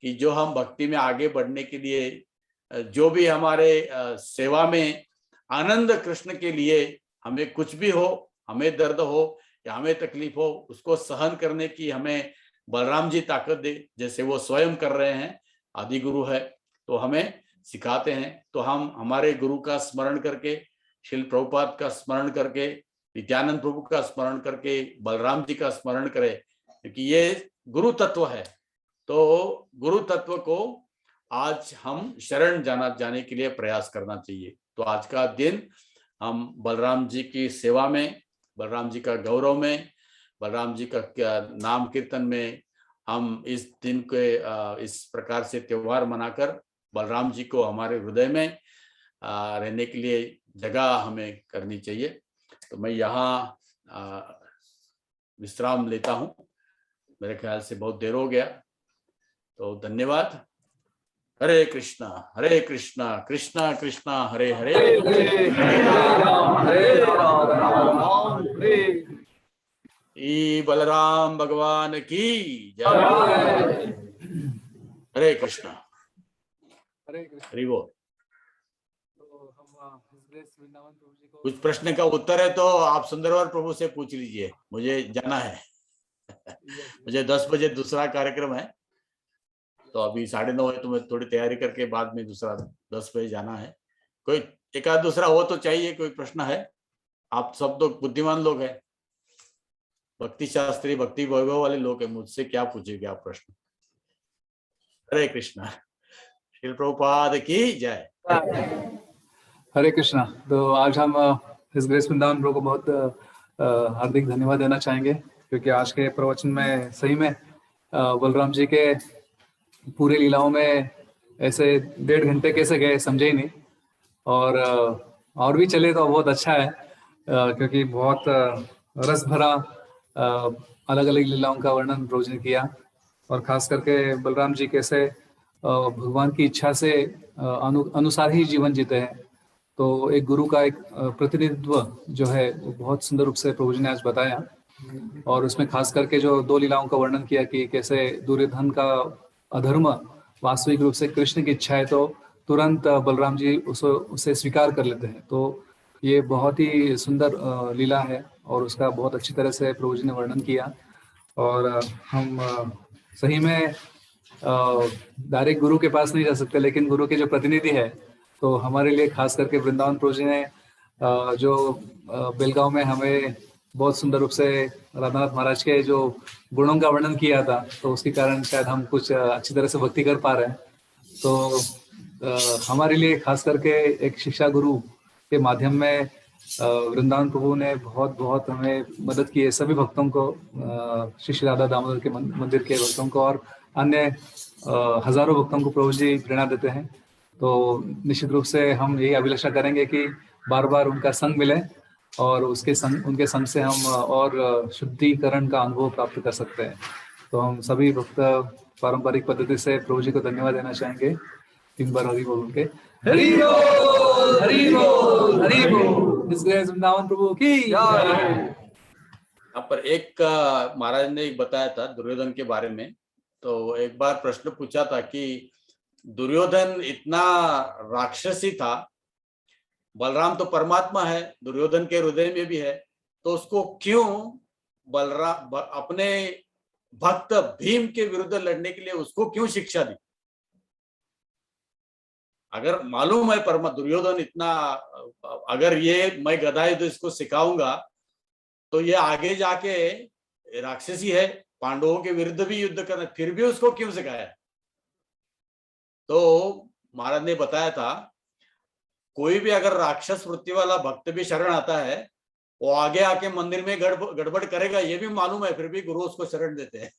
Speaker 2: कि जो हम भक्ति में आगे बढ़ने के लिए, जो भी हमारे सेवा में आनंद कृष्ण के लिए हमें कुछ भी हो, हमें दर्द हो या हमें तकलीफ हो, उसको सहन करने की हमें बलराम जी ताकत दे, जैसे वो स्वयं कर रहे हैं। आदि गुरु है तो हमें सिखाते हैं। तो हम हमारे गुरु का स्मरण करके, श्रील प्रभुपाद का स्मरण करके, नित्यानंद प्रभु का स्मरण करके, बलराम जी का स्मरण करें, क्योंकि ये गुरु तत्व है। तो गुरु तत्व को आज हम शरण जाने के लिए प्रयास करना चाहिए। तो आज का दिन हम बलराम जी की सेवा में, बलराम जी का गौरव में, बलराम जी का नाम कीर्तन में हम इस दिन के इस प्रकार से त्योहार मनाकर बलराम जी को हमारे हृदय में रहने के लिए जगह हमें करनी चाहिए। तो मैं यहाँ विश्राम लेता हूँ, मेरे ख्याल से बहुत देर हो गया। तो धन्यवाद। हरे कृष्णा कृष्णा कृष्णा हरे हरे,
Speaker 1: हरे राम राम हरे।
Speaker 2: ई बलराम भगवान की जय। हरे कृष्णा। हरि बोल।
Speaker 3: तो हम वृंदावन प्रभु जी को
Speaker 2: कुछ प्रश्न का उत्तर है तो आप सुंदरवर प्रभु से पूछ लीजिए, मुझे जाना है। मुझे 10 बजे दूसरा कार्यक्रम है, तो अभी 9:30 है, तो मैं थोड़ी तैयारी करके बाद में दूसरा 10 बजे जाना है। कोई एक आध दूसरा हो तो चाहिए, कोई प्रश्न है? आप सब तो बुद्धिमान लोग हैं, भक्ति शास्त्री भक्ति वैभव वाले लोग हैं, मुझसे क्या पूछेंगे आप प्रश्न? हरे कृष्णा। श्रील प्रभुपाद की जय।
Speaker 3: हरे कृष्णा। तो आज हम हिज ग्रेस वृंदावन प्रभु को बहुत हार्दिक धन्यवाद देना चाहेंगे, क्योंकि आज के प्रवचन में सही में बलराम जी के पूरे लीलाओं में ऐसे 1.5 घंटे कैसे गए समझे ही नहीं। और भी चले तो बहुत अच्छा है, क्योंकि बहुत रस भरा अलग अलग लीलाओं का वर्णन प्रभु जी ने किया। और खास करके बलराम जी कैसे भगवान की इच्छा से अनुसार ही जीवन जीते हैं। तो एक गुरु का एक प्रतिनिधित्व जो है वो बहुत सुंदर रूप से प्रभु जी ने आज बताया। और उसमें खास करके जो 2 लीलाओं का वर्णन किया कि कैसे दुर्योधन का अधर्म वास्तविक रूप से कृष्ण की इच्छा है, तो तुरंत बलराम जी उसे स्वीकार कर लेते हैं। तो ये बहुत ही सुंदर लीला है और उसका बहुत अच्छी तरह से प्रभु जी ने वर्णन किया। और हम सही में डायरेक्ट गुरु के पास नहीं जा सकते, लेकिन गुरु के जो प्रतिनिधि है, तो हमारे लिए खास करके वृंदावन प्रभु जी ने जो बेलगांव में हमें बहुत सुंदर रूप से राधानाथ महाराज के जो गुणों का वर्णन किया था, तो उसके कारण शायद हम कुछ अच्छी तरह से भक्ति कर पा रहे हैं। तो हमारे लिए खास करके एक शिक्षा गुरु के माध्यम में वृंदावन प्रभु ने बहुत बहुत हमें मदद की है, सभी भक्तों को, श्री श्री राधा दामोदर के मंदिर के भक्तों को और अन्य हजारों भक्तों को प्रभु जी प्रेरणा देते हैं। तो निश्चित रूप से हम यही अभिलाषा करेंगे कि बार बार उनका संग मिले और उनके संग से हम और शुद्धिकरण का अनुभव प्राप्त कर सकते हैं। तो हम सभी भक्त पारंपरिक पद्धति से प्रभु जी को धन्यवाद देना चाहेंगे। 3 बार हरि बोल के हरि बोल हरि बोल हरि बोल। हिज ग्रेस वृंदावन प्रभु की जय।
Speaker 2: यहाँ पर एक महाराज ने एक बताया था दुर्योधन के बारे में। तो एक बार प्रश्न पूछा था कि दुर्योधन इतना राक्षसी था, बलराम तो परमात्मा है, दुर्योधन के हृदय में भी है, तो उसको क्यों बलराम अपने भक्त भीम के विरुद्ध लड़ने के लिए उसको क्यों शिक्षा दी? अगर मालूम है परमा दुर्योधन इतना, अगर ये मैं गदा युद्ध इसको सिखाऊंगा तो ये आगे जाके राक्षसी है, पांडवों के विरुद्ध भी युद्ध करना, फिर भी उसको क्यों सिखाया? तो महाराज ने बताया था, कोई भी अगर राक्षस वृत्ति वाला भक्त भी शरण आता है, वो आगे आके मंदिर में गड़बड़ करेगा, ये भी मालूम है, फिर भी गुरु उसको शरण देते हैं।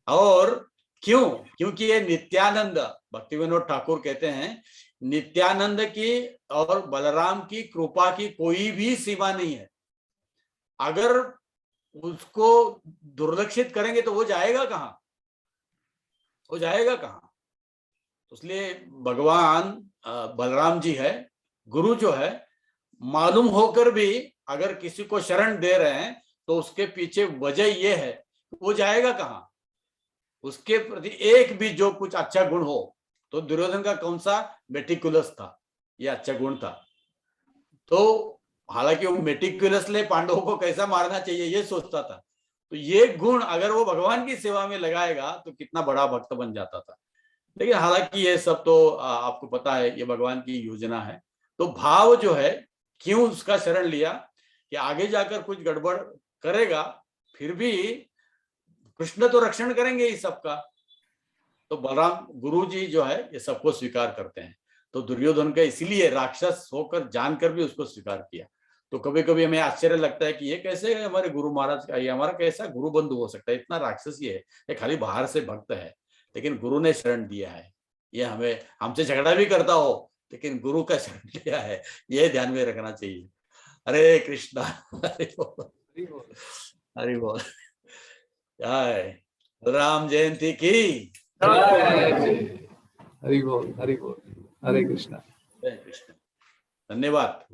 Speaker 2: और क्यों? क्योंकि ये नित्यानंद, भक्ति विनोद ठाकुर कहते हैं, नित्यानंद की और बलराम की कृपा की कोई भी सीमा नहीं है। अगर उसको दुर्लक्षित करेंगे तो वो जाएगा कहां? वो जाएगा कहां? इसलिए भगवान बलराम जी है, गुरु जो है, मालूम होकर भी अगर किसी को शरण दे रहे हैं तो उसके पीछे वजह ये है, वो जाएगा कहां? उसके प्रति एक भी जो कुछ अच्छा गुण हो, तो दुर्योधन का कौन सा मेटिकुलस था, ये अच्छा गुण था। तो हालांकि वो मेटिकुलसली पांडवों को कैसा मारना चाहिए ये सोचता था, तो ये गुण अगर वो भगवान की सेवा में लगाएगा तो कितना बड़ा भक्त बन जाता था। लेकिन हालांकि ये सब तो आपको पता है, ये भगवान की योजना है। तो भाव जो है, क्यों उसका शरण लिया कि आगे जाकर कुछ गड़बड़ करेगा, फिर भी कृष्ण तो रक्षण करेंगे इस सबका। तो बलराम गुरु जी जो है ये सबको स्वीकार करते हैं। तो दुर्योधन का इसीलिए राक्षस होकर जानकर भी उसको स्वीकार किया। तो कभी कभी हमें आश्चर्य लगता है कि ये कैसे हमारे गुरु महाराज का, ये हमारा कैसा गुरु बंधु हो सकता है, इतना राक्षसी है, ये खाली बाहर से भक्त है, लेकिन गुरु ने शरण दिया है। ये हमें, हमसे झगड़ा भी करता हो लेकिन गुरु का शरण लिया है, ये ध्यान में रखना चाहिए। हरे कृष्णा, हरि बोल, हरि बोल। जय राम जयंती की
Speaker 3: हरि बोल, हरि बोल, हरे कृष्णा।
Speaker 2: जय कृष्ण। धन्यवाद।